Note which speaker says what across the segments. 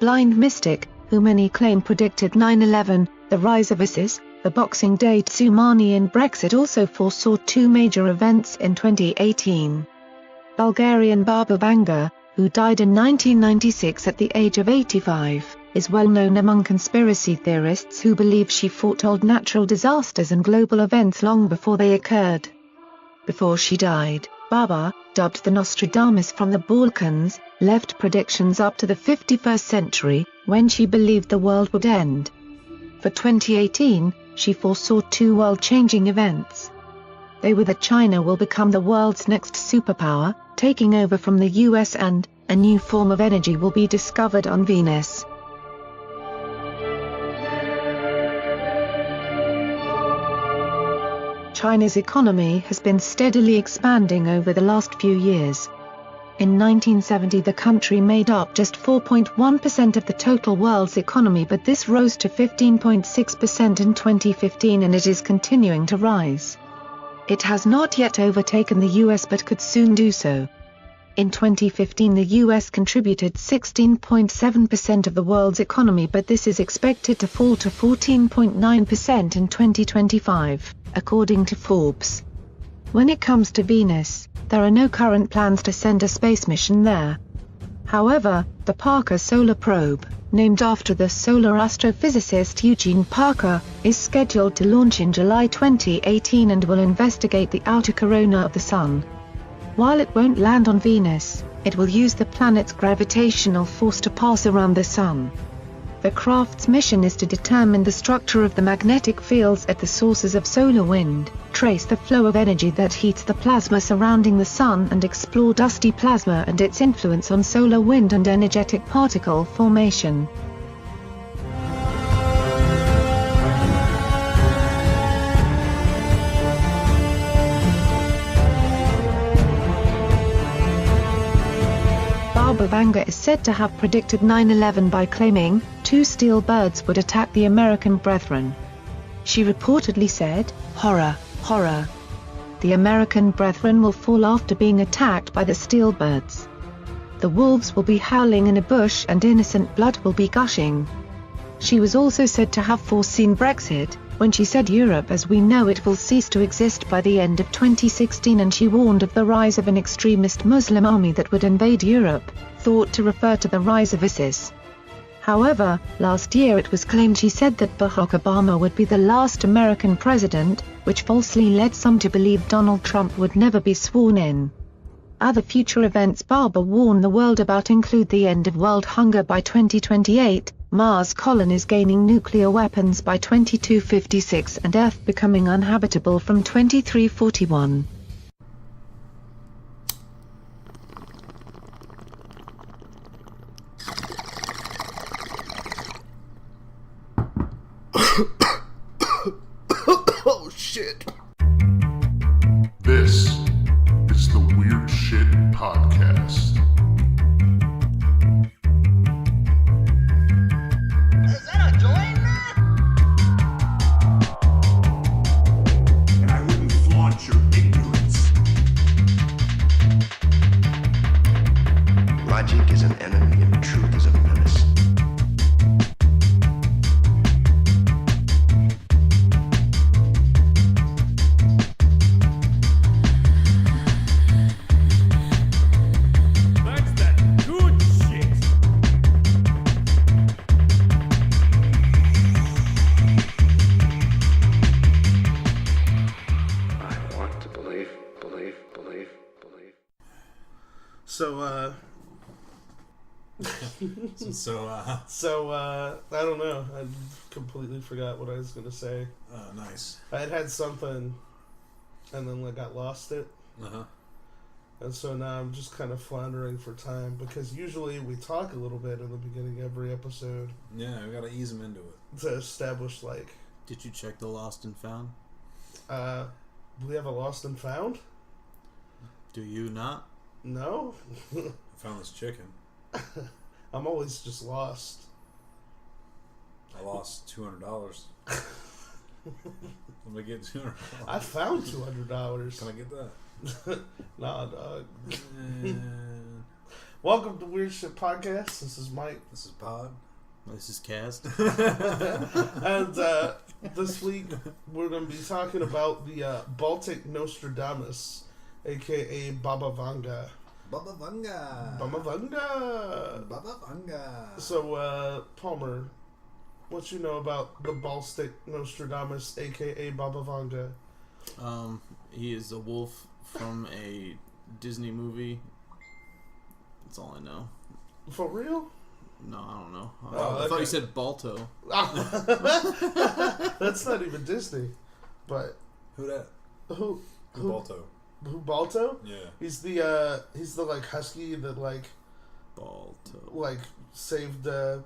Speaker 1: blind mystic, who many claim predicted 9/11, the rise of ISIS, the Boxing Day tsunami and Brexit, also foresaw two major events in 2018. Bulgarian Baba Vanga, who died in 1996 at the age of 85, is well known among conspiracy theorists who believe she foretold natural disasters and global events long before they occurred. Before she died, Baba, dubbed the Nostradamus from the Balkans, left predictions up to the 51st century, when she believed the world would end. For 2018, she foresaw two world-changing events. They were that China will become the world's next superpower, taking over from the US, and a new form of energy will be discovered on Venus. China's economy has been steadily expanding over the last few years. In 1970 the country made up just 4.1% of the total world's economy, but this rose to 15.6% in 2015 and it is continuing to rise. It has not yet overtaken the US but could soon do so. In 2015 the US contributed 16.7% of the world's economy, but this is expected to fall to 14.9% in 2025, according to Forbes. When it comes to Venus, there are no current plans to send a space mission there. However, the Parker Solar Probe, named after the solar astrophysicist Eugene Parker, is scheduled to launch in July 2018 and will investigate the outer corona of the Sun. While it won't land on Venus, it will use the planet's gravitational force to pass around the Sun. The craft's mission is to determine the structure of the magnetic fields at the sources of solar wind, trace the flow of energy that heats the plasma surrounding the Sun, and explore dusty plasma and its influence on solar wind and energetic particle formation. Baba Vanga is said to have predicted 9/11 by claiming, two steel birds would attack the American brethren. She reportedly said, "Horror, horror. The American brethren will fall after being attacked by the steel birds. The wolves will be howling in a bush and innocent blood will be gushing." She was also said to have foreseen Brexit, when she said Europe as we know it will cease to exist by the end of 2016, and she warned of the rise of an extremist Muslim army that would invade Europe, thought to refer to the rise of ISIS. However, last year it was claimed she said that Barack Obama would be the last American president, which falsely led some to believe Donald Trump would never be sworn in. Other future events Baba warned the world about include the end of world hunger by 2028, Mars colonies gaining nuclear weapons by 2256, and Earth becoming uninhabitable from 2341.
Speaker 2: Oh shit. This is the Weird Shit Podcast.
Speaker 3: Is that a joint, man?
Speaker 4: And I wouldn't flaunt your ignorance.
Speaker 5: Logic is an enemy and truth is a menace.
Speaker 4: That's that good shit.
Speaker 5: I want to believe.
Speaker 6: So, I don't know. I completely forgot what I was going to say.
Speaker 7: Oh, nice.
Speaker 6: I had something, and then I got lost it.
Speaker 7: Uh-huh.
Speaker 6: And so now I'm just kind of floundering for time, because usually we talk a little bit in the beginning of every episode
Speaker 7: Yeah, we gotta ease them into it.
Speaker 6: to establish, like,
Speaker 7: Did you check the lost and found?
Speaker 6: we have a lost and found?
Speaker 7: Do you not?
Speaker 6: No?
Speaker 7: I found this chicken.
Speaker 6: I'm always just lost.
Speaker 7: I lost $200. Let me get $200.
Speaker 6: I found $200.
Speaker 7: Can I get that?
Speaker 6: Nah, dog.
Speaker 7: Man.
Speaker 6: Welcome to Weird Shit Podcast. This is Mike.
Speaker 7: This is Pod.
Speaker 8: This is Cast.
Speaker 6: And this week we're going to be talking about the Baltic Nostradamus, aka Baba Vanga.
Speaker 7: Baba Vanga.
Speaker 6: Baba Vanga!
Speaker 7: Baba Vanga.
Speaker 6: So, Palmer, what you know about the Baltic Nostradamus, aka Baba Vanga?
Speaker 8: He is a wolf from a Disney movie. That's all I know.
Speaker 6: For real?
Speaker 8: No, I don't know.
Speaker 6: Oh,
Speaker 8: I thought
Speaker 6: okay.
Speaker 8: you said Balto.
Speaker 6: That's not even Disney. But
Speaker 7: Who that?
Speaker 6: who
Speaker 7: Balto.
Speaker 6: who Balto?
Speaker 7: Yeah.
Speaker 6: He's the like husky that
Speaker 8: Balto.
Speaker 6: saved the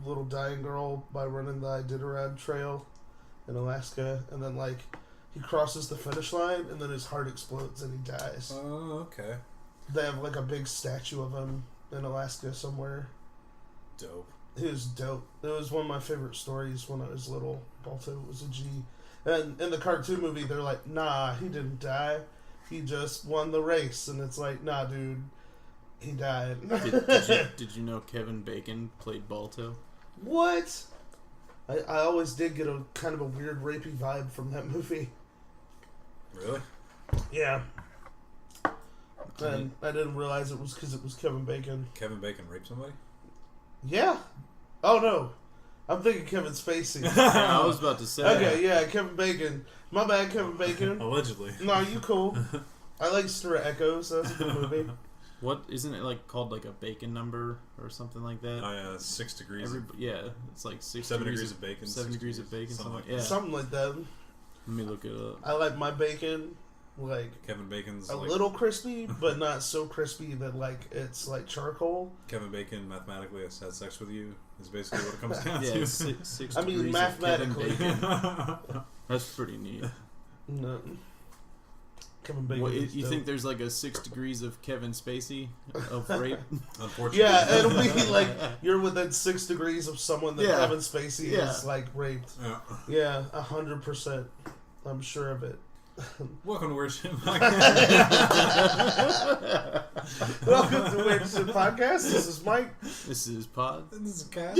Speaker 6: little dying girl by running the Iditarod Trail in Alaska, and then he crosses the finish line and then his heart explodes and he dies.
Speaker 7: Oh, okay.
Speaker 6: They have a big statue of him in Alaska somewhere.
Speaker 7: Dope.
Speaker 6: He was dope. It was one of my favorite stories when I was little. Balto was a G. And in the cartoon movie, they're like, nah, he didn't die. He just won the race. And it's like, nah, dude, he died.
Speaker 8: Did you know Kevin Bacon played Balto?
Speaker 6: What? I always did get a kind of a weird rapey vibe from that movie.
Speaker 7: Really?
Speaker 6: Yeah. And I didn't realize it was because it was Kevin Bacon.
Speaker 7: Kevin Bacon raped somebody?
Speaker 6: Yeah. Oh, no. I'm thinking Kevin Spacey.
Speaker 8: I was about to say.
Speaker 6: Okay, yeah, Kevin Bacon. My bad, Kevin Bacon.
Speaker 7: Allegedly.
Speaker 6: No, you cool. I like Stir Echoes. That's a good movie.
Speaker 8: What isn't it called a bacon number or something like that?
Speaker 7: Oh, yeah, 6 degrees.
Speaker 8: It's like 6
Speaker 7: 7
Speaker 8: degrees
Speaker 7: of bacon.
Speaker 8: 7 degrees of bacon. Something like that.
Speaker 6: Something like that.
Speaker 8: Let me look it up.
Speaker 6: I like my bacon
Speaker 7: Kevin Bacon's
Speaker 6: a little crispy, but not so crispy that it's like charcoal.
Speaker 7: Kevin Bacon mathematically has had sex with you is basically what it comes down
Speaker 8: Yeah,
Speaker 7: to.
Speaker 8: six
Speaker 6: I mean,
Speaker 8: degrees of Kevin
Speaker 6: mathematically.
Speaker 8: Bacon. That's pretty neat.
Speaker 6: No. Kevin Bacon.
Speaker 8: What,
Speaker 6: is
Speaker 8: you
Speaker 6: dope.
Speaker 8: think there's a 6 degrees of Kevin Spacey of rape?
Speaker 7: Unfortunately.
Speaker 6: Yeah, it'll be you're within 6 degrees of someone that
Speaker 8: Yeah.
Speaker 6: Kevin Spacey
Speaker 8: Yeah.
Speaker 6: is raped.
Speaker 7: Yeah.
Speaker 6: Yeah, 100%. I'm sure of it.
Speaker 7: Welcome to Weird Shit
Speaker 6: Welcome to Weird Shit Podcast. This is Mike.
Speaker 8: This is Pod.
Speaker 7: This is a cat.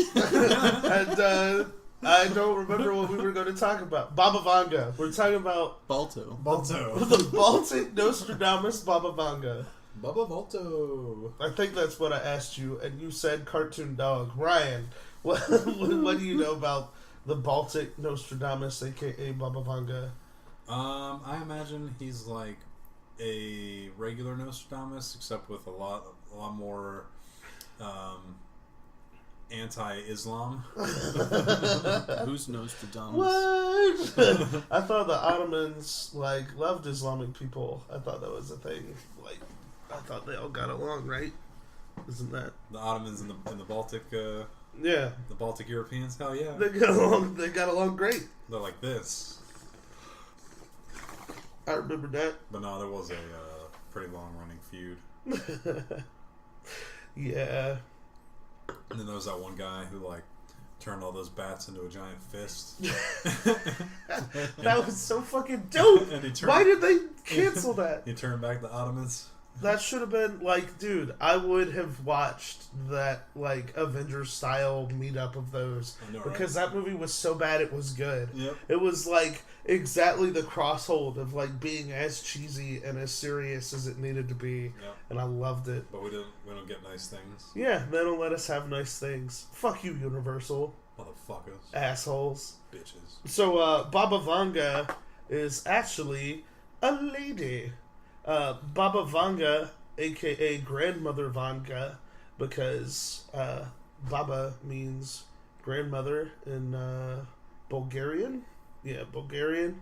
Speaker 6: And I don't remember what we were going to talk about. Baba Vanga. We're talking about
Speaker 8: Balto.
Speaker 7: Balto.
Speaker 6: the Baltic Nostradamus Baba Vanga.
Speaker 7: Baba Balto.
Speaker 6: I think that's what I asked you, and you said cartoon dog. Ryan, what do you know about the Baltic Nostradamus, aka Baba Vanga?
Speaker 7: I imagine he's like a regular Nostradamus, except with a lot more anti-Islam.
Speaker 8: Who's Nostradamus?
Speaker 6: What? I thought the Ottomans loved Islamic people. I thought that was a thing. I thought they all got along, right? Isn't that?
Speaker 7: The Ottomans and the Baltic,
Speaker 6: Yeah,
Speaker 7: the Baltic Europeans. Hell yeah,
Speaker 6: they got along. They got along great.
Speaker 7: they're like this.
Speaker 6: I remember that.
Speaker 7: But no, there was a pretty long-running feud.
Speaker 6: Yeah.
Speaker 7: And then there was that one guy who turned all those bats into a giant fist.
Speaker 6: That was so fucking dope.
Speaker 7: And he turned-
Speaker 6: Why did they cancel that?
Speaker 7: He turned back the Ottomans.
Speaker 6: That should have been dude, I would have watched that Avengers style meetup of those.
Speaker 7: I know, right?
Speaker 6: Because that movie was so bad it was good.
Speaker 7: Yep.
Speaker 6: It was exactly the crosshold of being as cheesy and as serious as it needed to be.
Speaker 7: Yep.
Speaker 6: And I loved it.
Speaker 7: But we don't get nice things.
Speaker 6: Yeah, they don't let us have nice things. Fuck you, Universal.
Speaker 7: Motherfuckers.
Speaker 6: Assholes.
Speaker 7: Bitches.
Speaker 6: So, Baba Vanga is actually a lady. Baba Vanga, aka Grandmother Vanga, because Baba means grandmother in Bulgarian. Yeah, Bulgarian.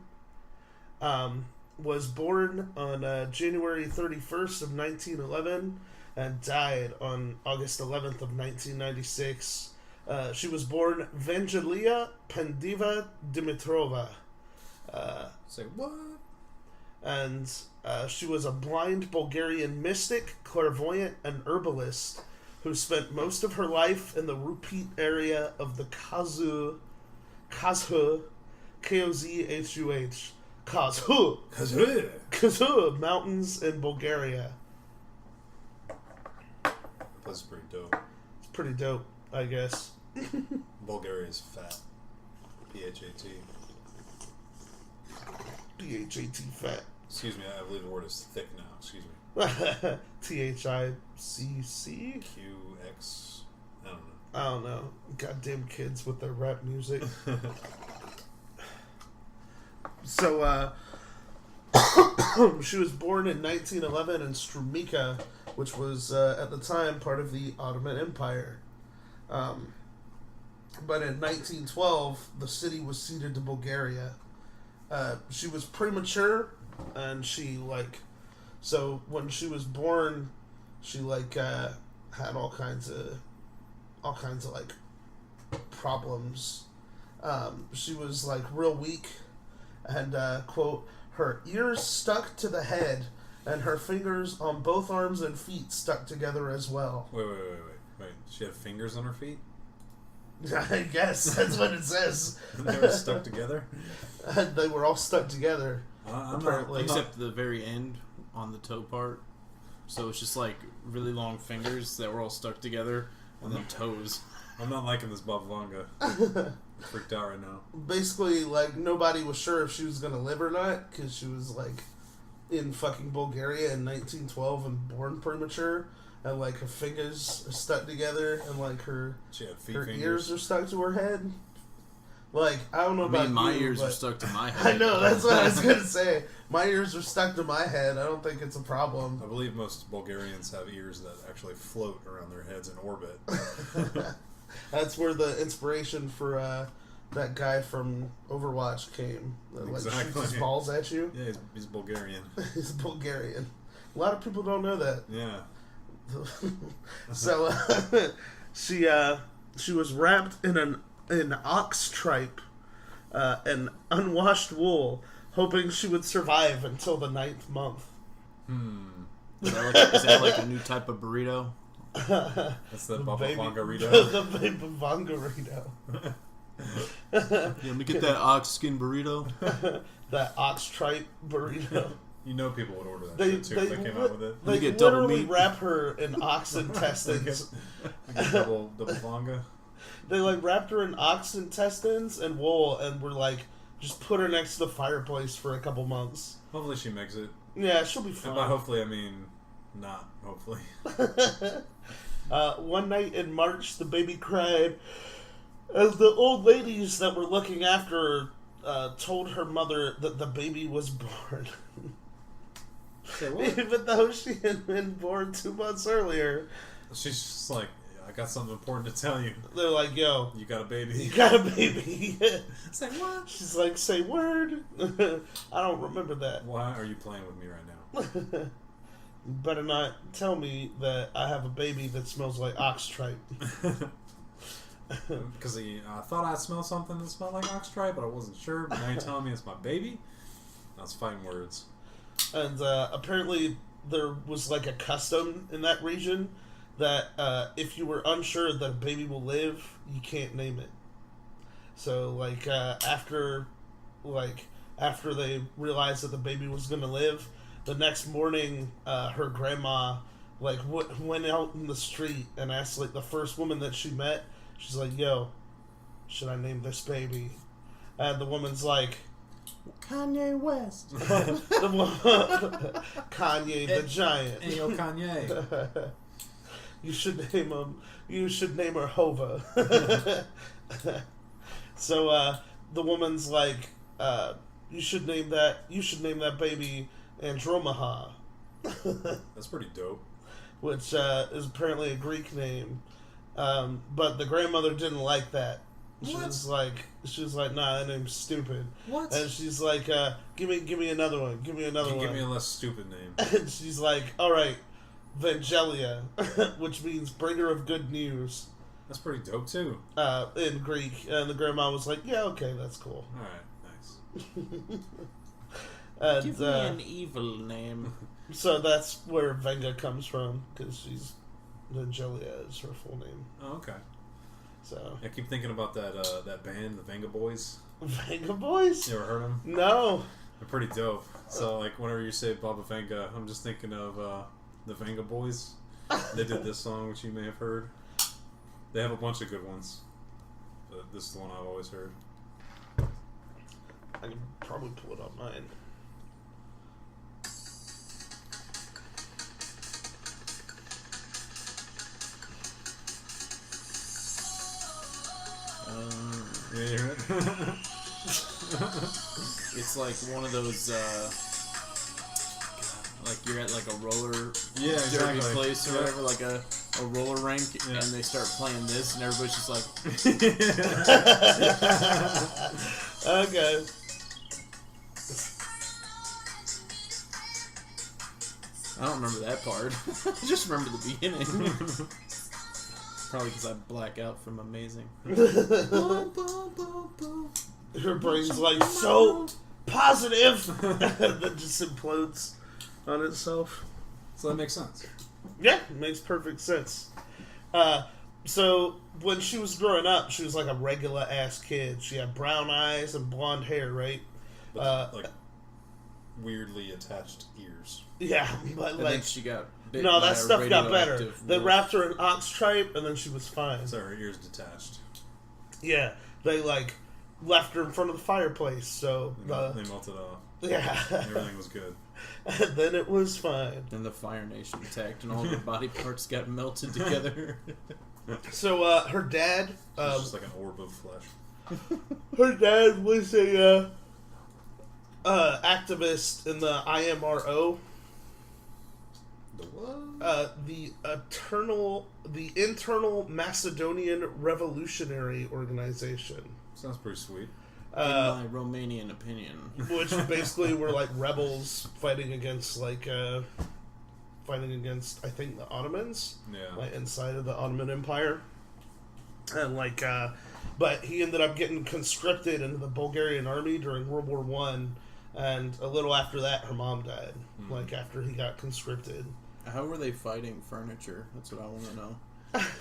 Speaker 6: Was born on January 31st of 1911 and died on August 11th of 1996. She was born Vangelia Pendiva Dimitrova.
Speaker 7: Say what?
Speaker 6: And she was a blind Bulgarian mystic, clairvoyant, and herbalist who spent most of her life in the Rupit area of the Kazhu, K-O-Z-H-U-H, Kazhu Mountains in Bulgaria.
Speaker 7: place is pretty dope.
Speaker 6: It's pretty dope, I guess.
Speaker 7: Bulgaria is fat. P-H-A-T.
Speaker 6: P-H-A-T fat.
Speaker 7: Excuse me, I believe the word is thick now. Excuse me.
Speaker 6: T-H-I-C-C?
Speaker 7: Q-X.
Speaker 6: I don't know. Goddamn kids with their rap music. So, she was born in 1911 in Strumica, which was, at the time, part of the Ottoman Empire. But in 1912, the city was ceded to Bulgaria. She was premature, and she, so when she was born, she, had all kinds of problems. She was, real weak, and, quote, her ears stuck to the head, and her fingers on both arms and feet stuck together as well.
Speaker 7: Wait. She had fingers on her feet?
Speaker 6: I guess that's what it says.
Speaker 7: They were stuck together?
Speaker 6: They were all stuck together. Apparently.
Speaker 8: Except the very end on the toe part. So it's just really long fingers that were all stuck together, and then toes.
Speaker 7: I'm not liking this Baba Vanga. I'm freaked out right now.
Speaker 6: Basically, nobody was sure if she was going to live or not, because she was, in fucking Bulgaria in 1912 and born premature, and, her fingers are stuck together, and, her
Speaker 7: She had
Speaker 6: her
Speaker 7: fingers.
Speaker 6: ears are stuck to her head. I don't know about
Speaker 8: my
Speaker 6: you,
Speaker 8: ears
Speaker 6: but
Speaker 8: are stuck to my head.
Speaker 6: I know, that's what I was going to say. My ears are stuck to my head. I don't think it's a problem.
Speaker 7: I believe most Bulgarians have ears that actually float around their heads in orbit.
Speaker 6: That's where the inspiration for that guy from Overwatch came. That,
Speaker 7: Exactly.
Speaker 6: shoots his balls at you.
Speaker 7: Yeah, he's Bulgarian.
Speaker 6: He's Bulgarian. A lot of people don't know that.
Speaker 7: Yeah.
Speaker 6: So she was wrapped in an ox tripe and unwashed wool, hoping she would survive until the 9th month.
Speaker 8: Is that a new type of burrito?
Speaker 7: That's the Baba Vanga burrito.
Speaker 6: The Baba Vanga burrito.
Speaker 8: Yeah, let me get that ox skin burrito.
Speaker 6: That ox tripe burrito.
Speaker 7: You know people would order that shit too if they came out with it.
Speaker 6: They
Speaker 8: get double
Speaker 6: literally
Speaker 8: meat.
Speaker 6: wrap her in ox intestines.
Speaker 7: Double Vanga.
Speaker 6: They wrapped her in ox intestines and wool and were just put her next to the fireplace for a couple months.
Speaker 7: Hopefully she makes it.
Speaker 6: Yeah, she'll be
Speaker 7: And
Speaker 6: fine.
Speaker 7: by hopefully I mean not hopefully.
Speaker 6: One night in March, the baby cried as the old ladies that were looking after her told her mother that the baby was born.
Speaker 7: Say what?
Speaker 6: Even though she had been born 2 months earlier.
Speaker 7: She's just like, I got something important to tell you.
Speaker 6: They're like, yo,
Speaker 7: You got a baby.
Speaker 6: you got a baby.
Speaker 7: Say what?
Speaker 6: She's like, say word. I don't remember that.
Speaker 7: Why are you playing with me right now?
Speaker 6: You better not tell me that I have a baby that smells like ox tripe.
Speaker 7: Because I thought I smelled something that smelled like ox tripe, but I wasn't sure. But now you're telling me it's my baby? That's fighting words.
Speaker 6: And apparently there was a custom in that region that if you were unsure that a baby will live, you can't name it. So after they realized that the baby was gonna live, the next morning her grandma went out in the street and asked the first woman that she met. She's like, yo, should I name this baby? And the woman's like,
Speaker 8: Kanye West.
Speaker 6: Kanye the Giant.
Speaker 7: Hey, yo, Kanye.
Speaker 6: You should name her Hova. So the woman's like, you should name that baby Andromaha.
Speaker 7: That's pretty dope.
Speaker 6: Which is apparently a Greek name. But the grandmother didn't like that. She was like, nah, that name's stupid.
Speaker 7: What?
Speaker 6: And she's like, give me another one. Give me another one.
Speaker 7: Give me a less stupid name.
Speaker 6: And she's like, all right, Vangelia, which means bringer of good news.
Speaker 7: That's pretty dope too.
Speaker 6: In Greek. And the grandma was like, yeah, okay, that's cool.
Speaker 7: Alright, nice.
Speaker 6: And,
Speaker 8: Give me an evil name.
Speaker 6: so that's where Venga comes from, because Vangelia is her full name.
Speaker 7: Oh, okay.
Speaker 6: So
Speaker 7: I keep thinking about that band, the Vanga Boys.
Speaker 6: Vanga Boys?
Speaker 7: You ever heard them?
Speaker 6: No.
Speaker 7: They're pretty dope. So, whenever you say Baba Vanga, I'm just thinking of the Vanga Boys. They did this song, which you may have heard. They have a bunch of good ones, but this is the one I've always heard.
Speaker 6: I can probably pull it on mine.
Speaker 7: Yeah, you hear it?
Speaker 8: It's like one of those, like you're at like a roller derby place or whatever, like a roller rink, and they start playing this, and everybody's just like,
Speaker 6: Okay.
Speaker 8: I don't remember that part. I just remember the beginning. Probably because I black out from Amazing.
Speaker 6: Her brain's like so positive that just implodes on itself.
Speaker 7: So that makes sense.
Speaker 6: Yeah, it makes perfect sense. So when she was growing up, she was like a regular ass kid. She had brown eyes and blonde hair, right?
Speaker 7: But, like weirdly attached ears.
Speaker 6: Yeah, but
Speaker 8: And
Speaker 6: like
Speaker 8: then she got bit
Speaker 6: no,
Speaker 8: by
Speaker 6: that
Speaker 8: a
Speaker 6: stuff got better.
Speaker 8: radioactive
Speaker 6: They
Speaker 8: wolf.
Speaker 6: wrapped her in ox tripe, and then she was fine.
Speaker 7: So her ears detached.
Speaker 6: Yeah, they like left her in front of the fireplace, so
Speaker 7: They melted off.
Speaker 6: yeah,
Speaker 7: Everything was good.
Speaker 6: and then it was fine.
Speaker 8: Then the Fire Nation attacked, and all her body parts got melted together.
Speaker 6: So her dad,
Speaker 7: It's just like an orb of flesh.
Speaker 6: her dad was a activist in the IMRO.
Speaker 7: The what?
Speaker 6: The Internal Macedonian Revolutionary Organization,
Speaker 7: Sounds pretty sweet.
Speaker 8: In my Romanian opinion.
Speaker 6: which basically were like rebels fighting against I think the Ottomans,
Speaker 7: Yeah.
Speaker 6: like inside of the Ottoman Empire, and but he ended up getting conscripted into the Bulgarian army during World War One, and a little after that, her mom died. Like after he got conscripted.
Speaker 8: How were they fighting furniture? That's what I want to know.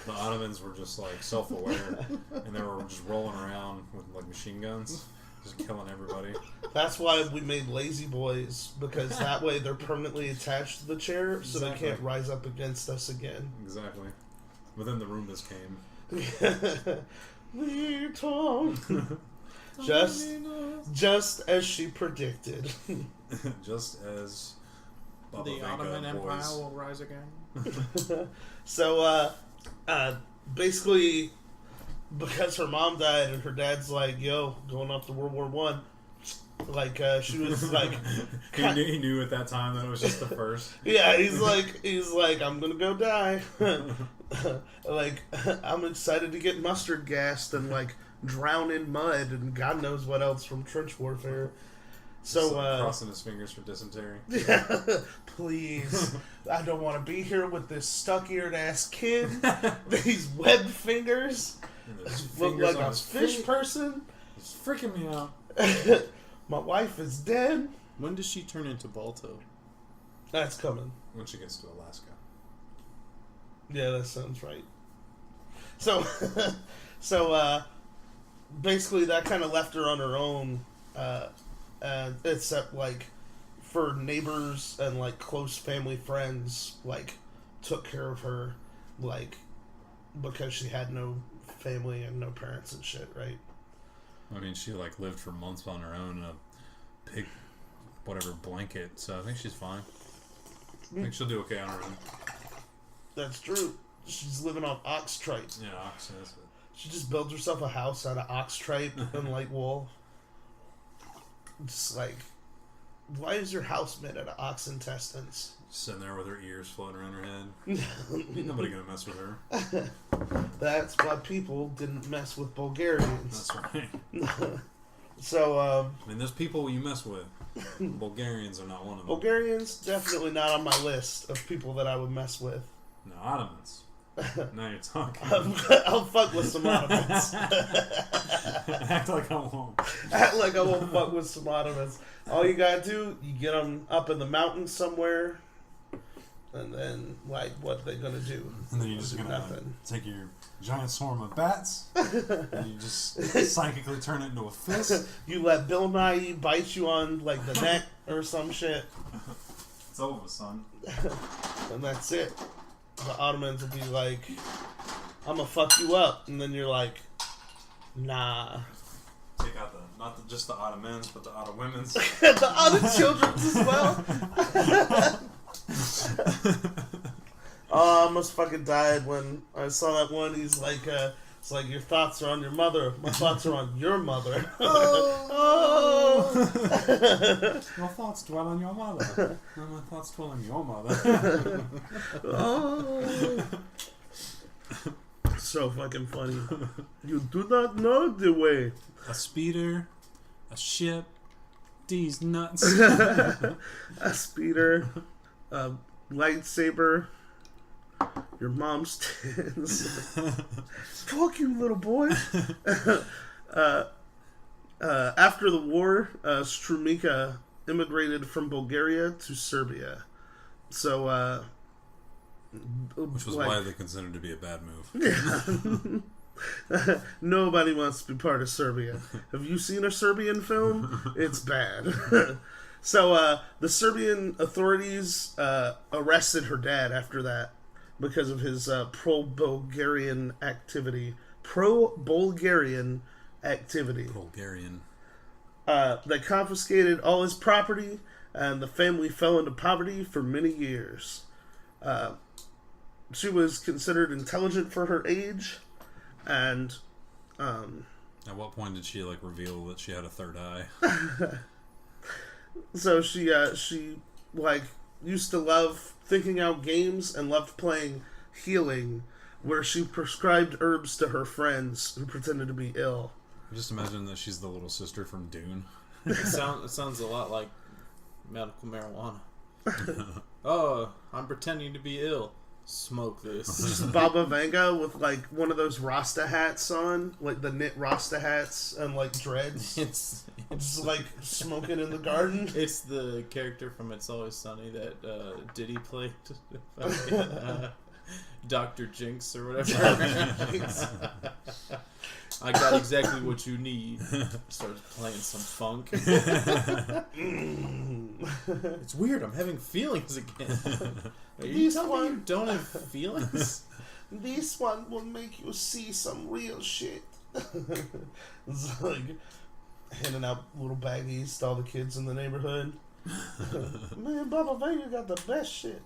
Speaker 7: The Ottomans were just like self-aware, and they were just rolling around with like machine guns, just killing everybody.
Speaker 6: That's why we made lazy boys, because that way they're permanently attached to the chair, so
Speaker 7: Exactly.
Speaker 6: they can't rise up against us again.
Speaker 7: Exactly. But then the Roombas came.
Speaker 6: Lead Tom. Just as she predicted.
Speaker 7: Just as Baba
Speaker 8: The
Speaker 7: Vanga
Speaker 8: Ottoman Empire
Speaker 7: boys.
Speaker 8: will rise again.
Speaker 6: So, basically, because her mom died and her dad's like, yo, going off to World War One, she was like,
Speaker 7: he knew at that time that it was just the first.
Speaker 6: yeah, he's like, I'm gonna go die. I'm excited to get mustard gassed and drown in mud and God knows what else from trench warfare. So
Speaker 7: crossing his fingers for dysentery.
Speaker 6: please, I don't want to be here with this stuck-eared ass kid. These webbed fingers
Speaker 7: And those
Speaker 6: look
Speaker 7: fingers
Speaker 6: like
Speaker 7: on
Speaker 6: a
Speaker 7: his
Speaker 6: fish
Speaker 7: feet.
Speaker 6: person.
Speaker 7: It's freaking me out.
Speaker 6: My wife is dead.
Speaker 8: When does she turn into Balto?
Speaker 6: That's coming.
Speaker 7: When she gets to Alaska.
Speaker 6: Yeah, that sounds right. So, basically, that kind of left her on her own, except for neighbors and close family friends took care of her, because she had no family and no parents and shit, right?
Speaker 7: I mean, she lived for months on her own in a pig, whatever blanket. So I think she's fine. I think she'll do okay on her own.
Speaker 6: That's true. She's living off ox tripe.
Speaker 7: Yeah, oxen. That's it.
Speaker 6: She just builds herself a house out of ox tripe and wool. Just why is your house made out of ox intestines?
Speaker 7: Sitting there with her ears floating around her head. Ain't nobody gonna mess with her.
Speaker 6: That's why people didn't mess with Bulgarians.
Speaker 7: That's right.
Speaker 6: So,
Speaker 7: I mean, there's people you mess with. Bulgarians are not one of them.
Speaker 6: Bulgarians definitely not on my list of people that I would mess with.
Speaker 7: No, Ottomans. Now you're talking.
Speaker 6: I'll fuck with some Ottomans.
Speaker 7: Act like I won't.
Speaker 6: Act like I won't fuck with some Ottomans. All you gotta do, you get them up in the mountains somewhere, and then what they gonna do?
Speaker 7: And then you're just
Speaker 6: Do
Speaker 7: gonna
Speaker 6: nothing.
Speaker 7: take your giant swarm of bats, and you just psychically turn it into a fist.
Speaker 6: You let Bill Nye bite you on the neck or some shit,
Speaker 7: It's over, son.
Speaker 6: and that's it. the Ottomans will be like, I'm gonna fuck you up, and then you're like, nah.
Speaker 7: Take out just the Ottomans, but the Ottomans.
Speaker 6: The Ottoman children's as well. Oh, I almost fucking died when I saw that one. He's like, it's like, your thoughts are on your mother. My thoughts are on your mother. Oh.
Speaker 7: Your thoughts dwell on your mother. No, my thoughts dwell on your mother.
Speaker 6: Oh. So fucking funny. You do not know the way.
Speaker 7: A speeder, a ship, these nuts.
Speaker 6: A speeder, a lightsaber, your mom's tits. Fuck you, little boy. After the war, Strumica immigrated from Bulgaria to Serbia. So,
Speaker 7: which was
Speaker 6: like,
Speaker 7: widely considered to be a bad move.
Speaker 6: Yeah. Nobody wants to be part of Serbia. Have you seen a Serbian film? It's bad. So the Serbian authorities arrested her dad after that because of his pro-Bulgarian activity. Pro-Bulgarian activity.
Speaker 7: Bulgarian.
Speaker 6: They confiscated all his property, and the family fell into poverty for many years. She was considered intelligent for her age, and
Speaker 7: at what point did she like reveal that she had a third eye?
Speaker 6: So she like used to love thinking out games and loved playing healing, where she prescribed herbs to her friends who pretended to be ill.
Speaker 7: Just imagine that she's the little sister from Dune.
Speaker 8: It sounds a lot like medical marijuana. Oh, I'm pretending to be ill. Smoke this.
Speaker 6: Just Baba Vanga with like one of those Rasta hats on, like the knit Rasta hats and like dreads.
Speaker 8: It's
Speaker 6: Just like smoking in the garden.
Speaker 8: It's the character from It's Always Sunny that Diddy played. Dr. Jinx or whatever. I got exactly what you need. Starts playing some funk. It's weird. I'm having feelings again. Are you telling me you don't have feelings?
Speaker 6: This one will make you see some real shit. It's like handing out little baggies to all the kids in the neighborhood. Man, Baba Vanga got the best shit.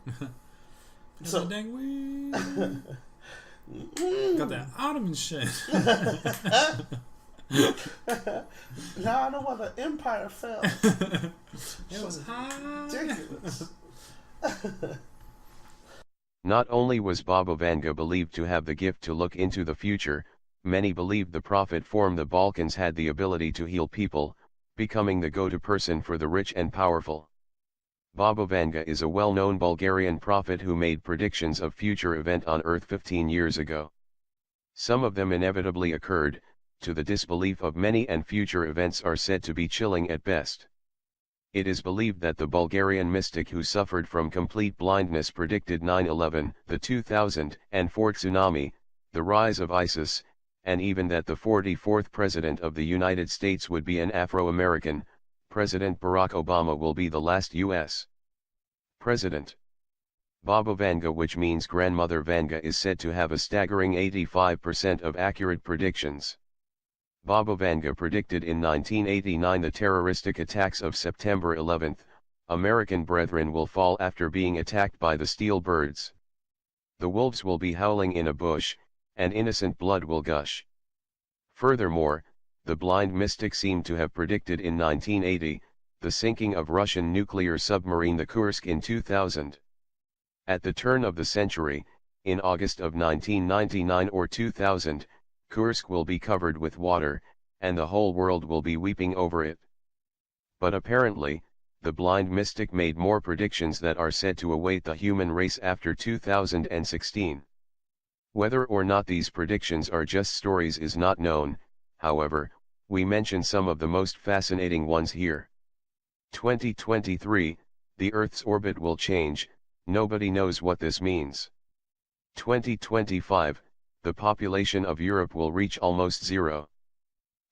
Speaker 6: So
Speaker 7: dang weed. Got that Ottoman shit.
Speaker 6: Now I know why the empire fell.
Speaker 7: It was high.
Speaker 6: Ridiculous.
Speaker 9: Not only was Baba Vanga believed to have the gift to look into the future, many believed the prophet from the Balkans had the ability to heal people, becoming the go-to person for the rich and powerful. Baba Vanga is a well-known Bulgarian prophet who made predictions of future events on Earth 15 years ago. Some of them inevitably occurred, to the disbelief of many, and future events are said to be chilling at best. It is believed that the Bulgarian mystic who suffered from complete blindness predicted 9/11, the 2004 tsunami, the rise of ISIS, and even that the 44th President of the United States would be an Afro-American. President Barack Obama will be the last U.S. President. Baba Vanga, which means Grandmother Vanga, is said to have a staggering 85% of accurate predictions. Baba Vanga predicted in 1989 the terroristic attacks of September 11. American brethren will fall after being attacked by the steel birds. The wolves will be howling in a bush, and innocent blood will gush. Furthermore, the blind mystic seemed to have predicted in 1980, the sinking of Russian nuclear submarine the Kursk in 2000. At the turn of the century, in August of 1999 or 2000, Kursk will be covered with water, and the whole world will be weeping over it. But apparently, the blind mystic made more predictions that are said to await the human race after 2016. Whether or not these predictions are just stories is not known, however, we mention some of the most fascinating ones here. 2023, the Earth's orbit will change, nobody knows what this means. 2025, the population of Europe will reach almost zero.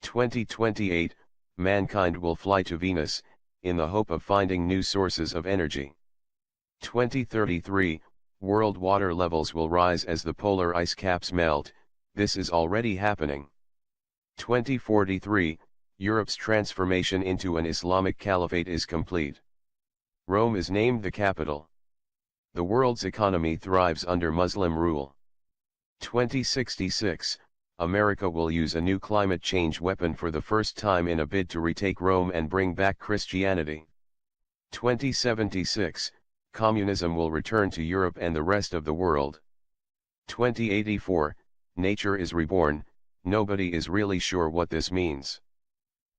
Speaker 9: 2028, mankind will fly to Venus, in the hope of finding new sources of energy. 2033, World water levels will rise as the polar ice caps melt. This is already happening. 2043, Europe's transformation into an Islamic caliphate is complete. Rome is named the capital. The world's economy thrives under Muslim rule. 2066, America will use a new climate change weapon for the first time in a bid to retake Rome and bring back Christianity. 2076, communism will return to Europe and the rest of the world. 2084, nature is reborn. Nobody is really sure what this means.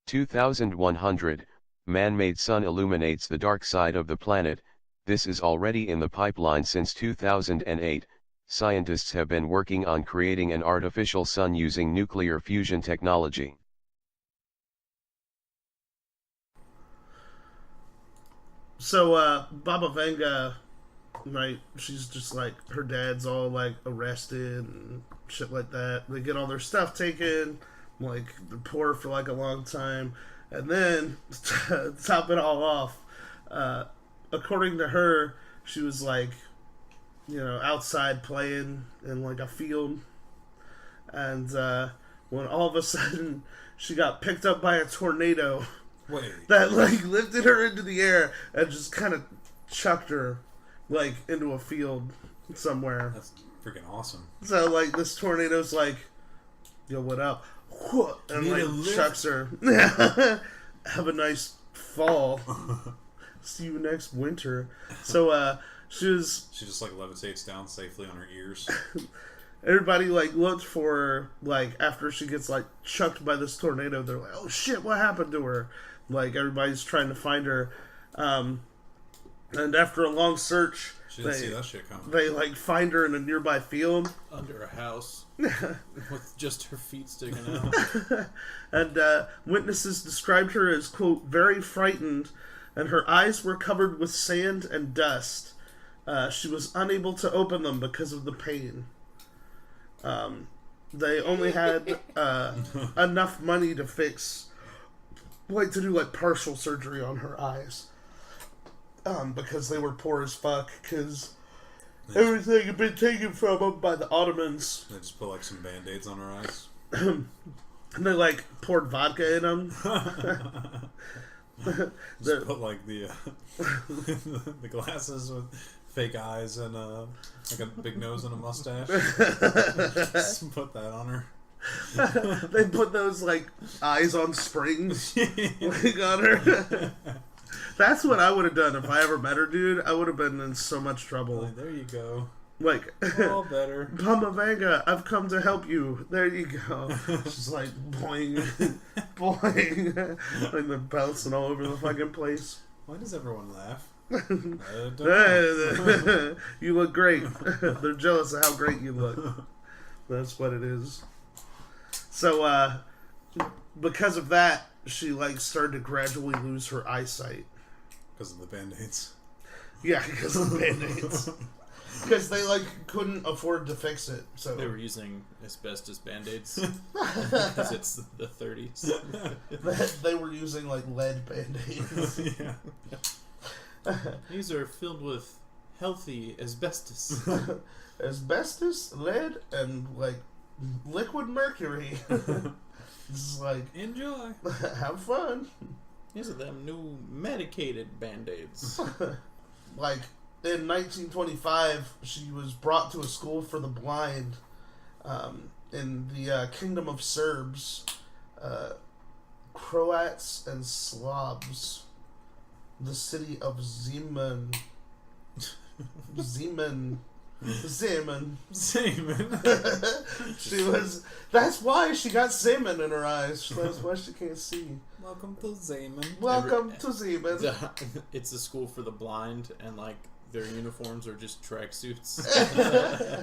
Speaker 9: 2100, man-made sun illuminates the dark side of the planet. This is already in the pipeline since 2008. Scientists have been working on creating an artificial sun using nuclear fusion technology.
Speaker 6: So, Baba Vanga, right, she's just like, her dad's all like arrested and shit like that. They get all their stuff taken, like, they're poor for like a long time. And then, to top it all off, according to her, she was like, you know, outside playing in like a field. And when all of a sudden she got picked up by a tornado.
Speaker 7: Wait.
Speaker 6: That like lifted her into the air and just kind of chucked her like into a field somewhere.
Speaker 7: That's freaking awesome.
Speaker 6: So like this tornado's like, yo, what up? And
Speaker 7: Need a
Speaker 6: like
Speaker 7: lift?
Speaker 6: chucks her. Have a nice fall. See you next winter. So she
Speaker 7: just like levitates down safely on her ears.
Speaker 6: everybody like looked for her, like after she gets like chucked by this tornado. They're like, oh shit, what happened to her? Like everybody's trying to find her. And after a long search,
Speaker 7: She didn't see that shit coming.
Speaker 6: they like find her in a nearby field.
Speaker 8: Under a house. With just her feet sticking out.
Speaker 6: And witnesses described her as, quote, very frightened, and her eyes were covered with sand and dust. She was unable to open them because of the pain. They only had enough money to fix, like to do like partial surgery on her eyes. Because they were poor as fuck, because everything had been taken from them by the Ottomans.
Speaker 7: They just put like some band-aids on her eyes.
Speaker 6: And they like poured vodka in them.
Speaker 7: Just put like the the glasses with fake eyes and like a big nose and a mustache. Just put that on her.
Speaker 6: They put those like eyes on springs like on her. That's what I would have done if I ever met her, dude. I would have been in so much trouble.
Speaker 7: Like, there you go.
Speaker 6: Like,
Speaker 7: All better.
Speaker 6: Baba Vanga, I've come to help you. There you go. She's like, boing, boing. Like, they're bouncing all over the fucking place.
Speaker 7: Why does everyone laugh? I don't know.
Speaker 6: You look great. They're jealous of how great you look. That's what it is. So, because of that, she, like, started to gradually lose her eyesight.
Speaker 7: Because of the band-aids.
Speaker 6: Yeah, because of the band-aids. Because they, like, couldn't afford to fix it, so...
Speaker 8: They were using asbestos band-aids. Because it's the 30s.
Speaker 6: They were using, like, lead band-aids.
Speaker 7: Yeah.
Speaker 8: These are filled with healthy asbestos.
Speaker 6: Asbestos, lead, and, like, liquid mercury. It's like...
Speaker 7: Enjoy.
Speaker 6: Have fun.
Speaker 8: These are them new medicated band-aids.
Speaker 6: Like... In 1925, she was brought to a school for the blind in the Kingdom of Serbs, Croats, and Slavs. The city of Zemun. Zemun. She was... That's why she got semen in her eyes. That's why she can't see.
Speaker 7: Welcome to Zeman.
Speaker 6: Welcome to Zemun.
Speaker 8: It's a school for the blind, and like their uniforms are just tracksuits.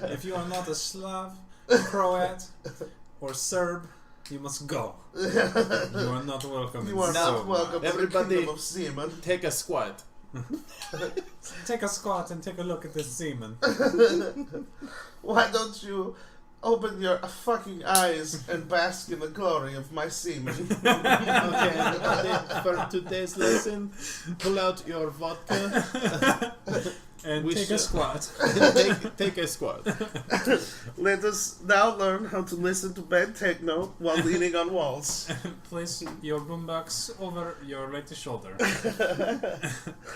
Speaker 7: If you are not a Slav, Croat, or Serb, you must go. You are not welcome.
Speaker 6: You are not welcome to the
Speaker 8: Everybody-
Speaker 6: Kingdom of Zemun.
Speaker 8: Take a squat.
Speaker 7: Take a squat and take a look at this Zeman.
Speaker 6: Why don't you open your fucking eyes and bask in the glory of my semen?
Speaker 8: Okay, for today's lesson, pull out your vodka.
Speaker 7: And
Speaker 6: We
Speaker 7: take
Speaker 6: should-
Speaker 7: a squat.
Speaker 8: Take a squat.
Speaker 6: Let us now learn how to listen to bad techno while leaning on walls.
Speaker 7: Place your boombox over your right shoulder.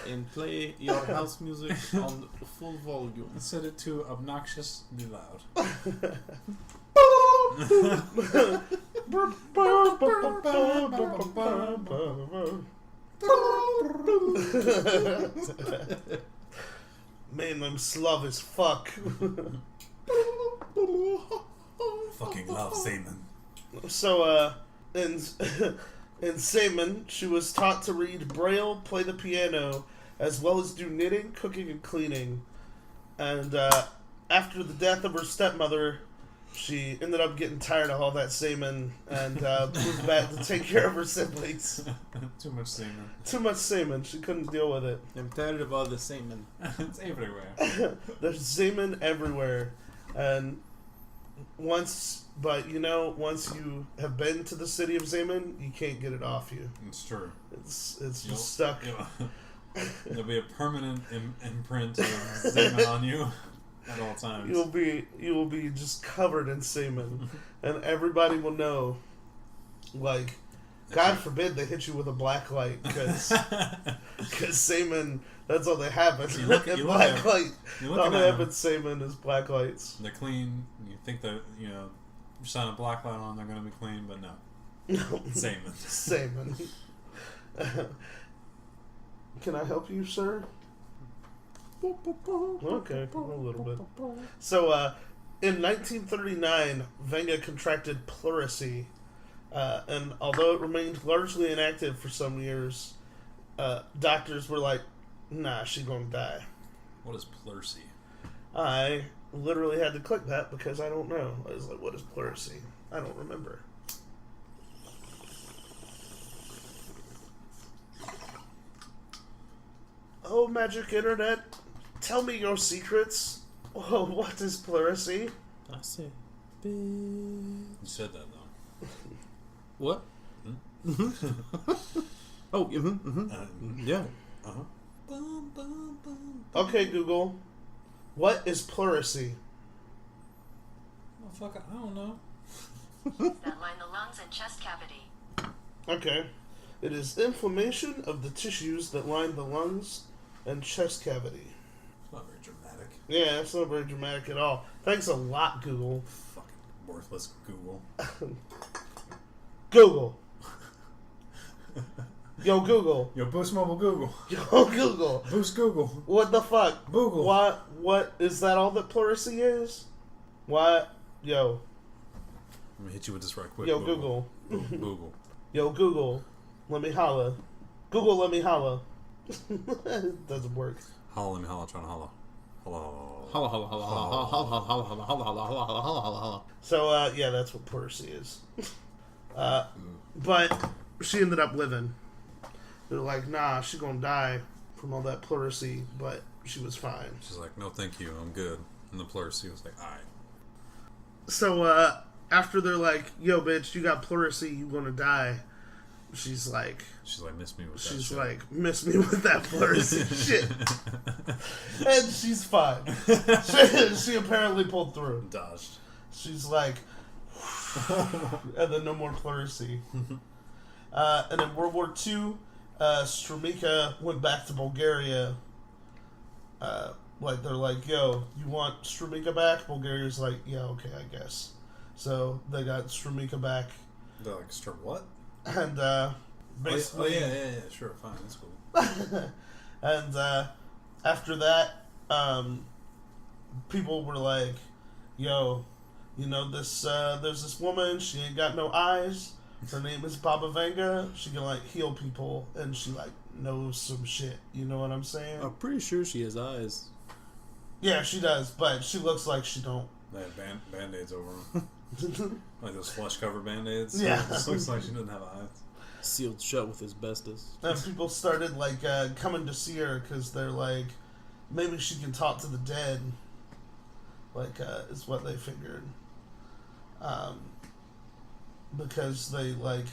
Speaker 8: And play your house music on full volume.
Speaker 7: Set it to obnoxiously loud.
Speaker 6: Man, I'm Slav as fuck.
Speaker 7: Fucking love semen.
Speaker 6: So, in Seaman, she was taught to read Braille, play the piano, as well as do knitting, cooking, and cleaning. And after the death of her stepmother, she ended up getting tired of all that semen and moved back to take care of her siblings.
Speaker 7: Too much semen.
Speaker 6: Too much semen. She couldn't deal with it.
Speaker 8: I'm tired of all the semen.
Speaker 7: It's everywhere.
Speaker 6: There's semen everywhere. And once you have been to the city of Zeman, you can't get it off you.
Speaker 7: It's true.
Speaker 6: It's just stuck.
Speaker 7: There'll be a permanent imprint of semen on you at all times.
Speaker 6: You will be just covered in semen, and everybody will know. Like, God forbid they hit you with a black light, because semen. That's all they have.
Speaker 7: You look
Speaker 6: black
Speaker 7: at-
Speaker 6: light.
Speaker 7: you look
Speaker 6: All
Speaker 7: at
Speaker 6: they
Speaker 7: them.
Speaker 6: have in semen is black lights.
Speaker 7: They're clean. You think that you shine a black light on, they're gonna be clean, but no. Semen.
Speaker 6: Semen. Can I help you, sir? Okay, a little bit. So, in 1939, Vanga contracted pleurisy, and although it remained largely inactive for some years, doctors were like, "Nah, she's gonna die."
Speaker 7: What is pleurisy?
Speaker 6: I literally had to click that because I don't know. I was like, "What is pleurisy?" I don't remember. Oh, magic internet, tell me your secrets. Oh, what is pleurisy?
Speaker 8: I say,
Speaker 7: You said that though.
Speaker 8: what? Oh, yeah.
Speaker 7: Uh-huh.
Speaker 6: Okay, Google, what is pleurisy?
Speaker 7: Motherfucker, I don't know.
Speaker 10: That line the lungs and chest cavity.
Speaker 6: Okay. It is inflammation of the tissues that line the lungs and chest cavity.
Speaker 7: It's not very dramatic.
Speaker 6: Yeah, it's not very dramatic at all. Thanks a lot, Google.
Speaker 7: Fucking worthless Google.
Speaker 6: Google. Yo, Google.
Speaker 7: Yo, boost mobile Google.
Speaker 6: Yo, Google.
Speaker 7: Boost Google.
Speaker 6: What the fuck?
Speaker 7: Google.
Speaker 6: What is that all that pleurisy is? What? Yo.
Speaker 7: Let me hit you with this right quick.
Speaker 6: Yo, Google.
Speaker 7: Google.
Speaker 6: Yo, Google. Let me holla. Google, let me holla. It doesn't work.
Speaker 7: Holla, let me holla, trying to holla. Holla.
Speaker 8: Holla, holla, holla, holla, holla, holla, holla, holla, holla, holla, holla, holla, holla, holla, holla.
Speaker 6: So, yeah, that's what pleurisy is. But she ended up living. They're like, nah, she's gonna die from all that pleurisy, but she was fine.
Speaker 7: She's like, no, thank you, I'm good. And the pleurisy was like, alright.
Speaker 6: So, after they're like, yo, bitch, you got pleurisy, you gonna die. She's like,
Speaker 7: miss me with that
Speaker 6: she's
Speaker 7: shit.
Speaker 6: like, miss me with that pleurisy shit. And she's fine. She apparently pulled through.
Speaker 7: Dodged.
Speaker 6: She's like, and then no more pleurisy. And in World War II, Strumika went back to Bulgaria. Like, they're like, yo, you want Strumika back? Bulgaria's like, yeah, okay, I guess. So they got Strumika back.
Speaker 7: They're like, what?
Speaker 6: And basically,
Speaker 7: yeah, sure, fine, that's cool.
Speaker 6: and after that, people were like, "Yo, this there's this woman. She ain't got no eyes. Her name is Baba Vanga. She can like heal people, and she like knows some shit. You know what I'm saying?
Speaker 8: I'm pretty sure she has eyes.
Speaker 6: Yeah, she does, but she looks like she don't.
Speaker 7: They had band-aids over them. Like those flesh-covered band-aids.
Speaker 6: Yeah.
Speaker 7: It just looks like she doesn't have eyes.
Speaker 8: Sealed shut with asbestos.
Speaker 6: And people started like coming to see her because they're like, maybe she can talk to the dead. Like is what they figured. Because they like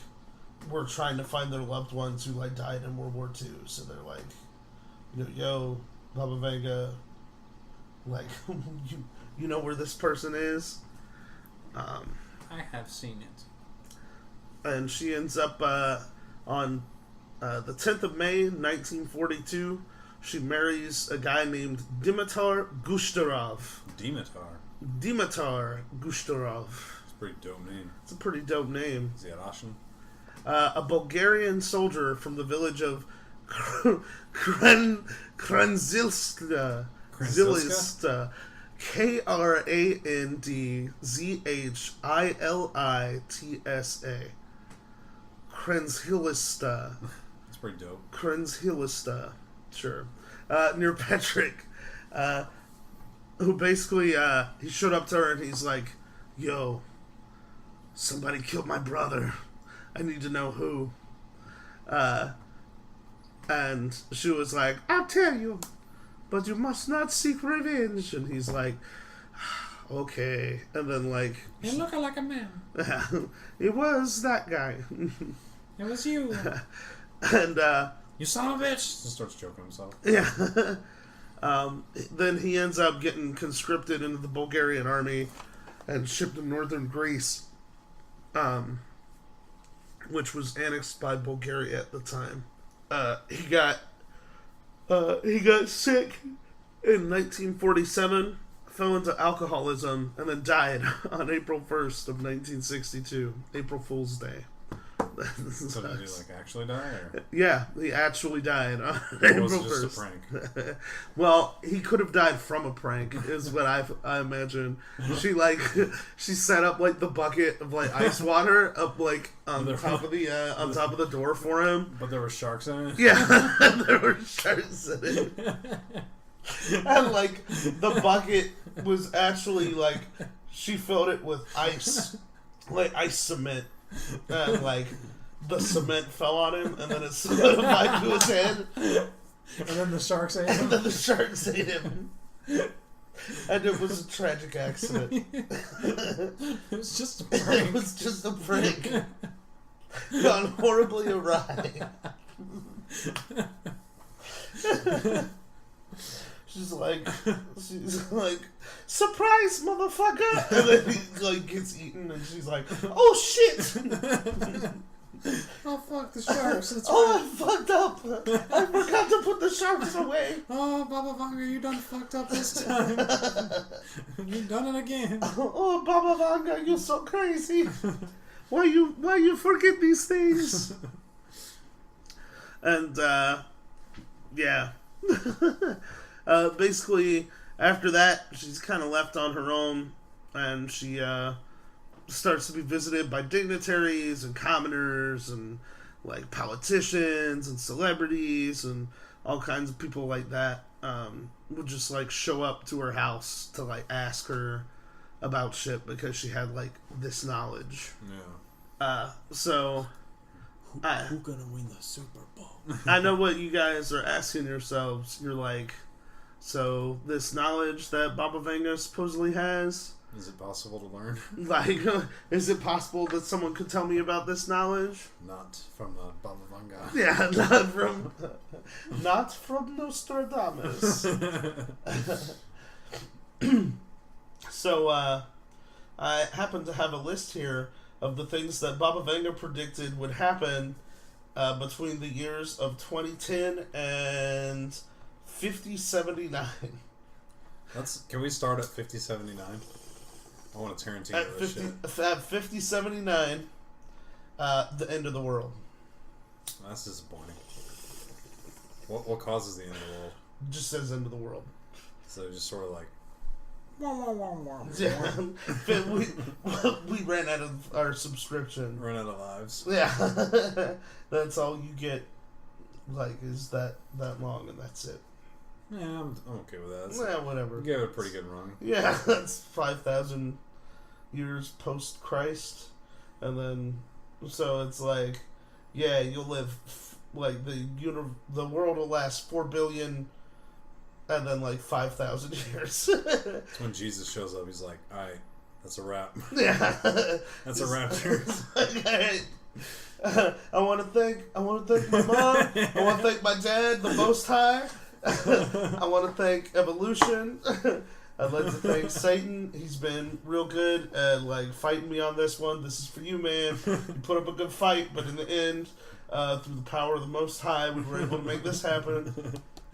Speaker 6: were trying to find their loved ones who like died in World War II. So they're like, yo, Baba Vanga, like, you know where this person is?
Speaker 7: I have seen it.
Speaker 6: And she ends up on the 10th of May, 1942. She marries a guy named Dimitar Gushtarov. Dimitar Gushtarov.
Speaker 7: It's a pretty dope name.
Speaker 6: It's a pretty dope name.
Speaker 7: Is he a Russian?
Speaker 6: A Bulgarian soldier from the village of Kranzilska. Kranzilska. Krandzhilista. Krenzhilista.
Speaker 7: That's pretty dope.
Speaker 6: Krenzhilista. Sure. Near Petrick. Who basically, he showed up to her and he's like, yo, somebody killed my brother. I need to know who. And she was like, I'll tell you, but you must not seek revenge. And he's like, okay. And then, like,
Speaker 7: you look like a man.
Speaker 6: It was that guy.
Speaker 7: It was you.
Speaker 6: And,
Speaker 7: you son of a bitch. Just starts choking himself.
Speaker 6: Yeah. Then he ends up getting conscripted into the Bulgarian army and shipped to northern Greece, which was annexed by Bulgaria at the time. He got sick in 1947, fell into alcoholism, and then died on April 1st of 1962, April Fool's Day.
Speaker 7: So did he like actually die? Or?
Speaker 6: Yeah, he actually died on
Speaker 7: Or
Speaker 6: April
Speaker 7: was it
Speaker 6: 1st.
Speaker 7: just a prank?
Speaker 6: Well, he could have died from a prank, is what I imagine. She set up like the bucket of like ice water up like on top of the door for him.
Speaker 7: But there were sharks in it.
Speaker 6: Yeah, there were sharks in it. And like the bucket was actually like she filled it with ice, like ice cement. And like the cement fell on him, and then it solidified to his head.
Speaker 7: And then the sharks ate him.
Speaker 6: And then the sharks ate him. And it was a tragic accident.
Speaker 7: It was just a prank.
Speaker 6: It was just a prank. Gone horribly awry. She's like, surprise, motherfucker! And then he like gets eaten, and she's like, oh shit!
Speaker 7: Oh fuck the sharks! That's
Speaker 6: Oh,
Speaker 7: right.
Speaker 6: I fucked up. I forgot to put the sharks away.
Speaker 7: Oh, Baba Vanga, you done fucked up this time. You've done it again.
Speaker 6: Oh, Baba Vanga, you're so crazy. Why you forget these things? And yeah. Basically, after that, she's kind of left on her own, and she starts to be visited by dignitaries and commoners and like politicians and celebrities and all kinds of people like that would just like show up to her house to like ask her about shit because she had like this knowledge.
Speaker 7: Yeah.
Speaker 6: So
Speaker 8: who gonna win the Super Bowl?
Speaker 6: I know what you guys are asking yourselves. You're like, so this knowledge that Baba Vanga supposedly has,
Speaker 7: is it possible to learn?
Speaker 6: Like, is it possible that someone could tell me about this knowledge?
Speaker 7: Not from Baba Vanga.
Speaker 6: Yeah, not from Nostradamus. So, I happen to have a list here of the things that Baba Vanga predicted would happen between the years of 2010 and 5079.
Speaker 7: Can we start at 5079? I want to Tarantino
Speaker 6: At
Speaker 7: this shit.
Speaker 6: At 5079, the end of the world.
Speaker 7: That's disappointing. What causes the end of the world?
Speaker 6: Just says end of the world.
Speaker 7: So just sort of like.
Speaker 6: Yeah, we ran out of our subscription.
Speaker 7: Run out of lives.
Speaker 6: Yeah, that's all you get. Like, is that long, and that's it.
Speaker 7: Yeah, I'm okay with that.
Speaker 6: Yeah, whatever.
Speaker 7: Give it a pretty good run.
Speaker 6: Yeah, that's 5,000 years post Christ, and then so it's like, yeah, you'll live like the world will last 4 billion. And then, like, 5,000 years.
Speaker 7: That's when Jesus shows up. He's like, all right, that's a wrap.
Speaker 6: Yeah.
Speaker 7: That's a wrap here.
Speaker 6: Like, all right. I want to thank my mom. I want to thank my dad, the Most High. I want to thank Evolution. I'd like to thank Satan. He's been real good at like fighting me on this one. This is for you, man. You put up a good fight, but in the end, through the power of the Most High, we were able to make this happen.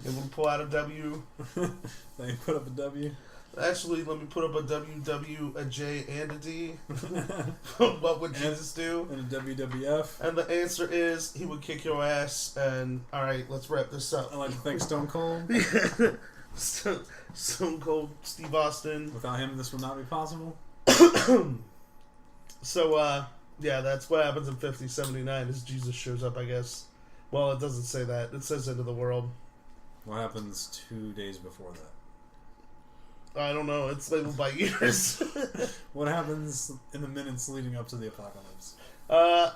Speaker 6: Able to pull out a W.
Speaker 7: They put up a W.
Speaker 6: Actually, let me put up a W, a J, and a D. What would Jesus do?
Speaker 7: And a WWF.
Speaker 6: And the answer is he would kick your ass. And all right, let's wrap this up.
Speaker 7: I'd like to thank Stone Cold.
Speaker 6: Stone Cold Steve Austin.
Speaker 7: Without him, this would not be possible.
Speaker 6: So, yeah, that's what happens in 5079 is Jesus shows up, I guess. Well, it doesn't say that. It says into the world.
Speaker 7: What happens 2 days before that?
Speaker 6: I don't know. It's labeled by years.
Speaker 7: What happens in the minutes leading up to the apocalypse?
Speaker 6: The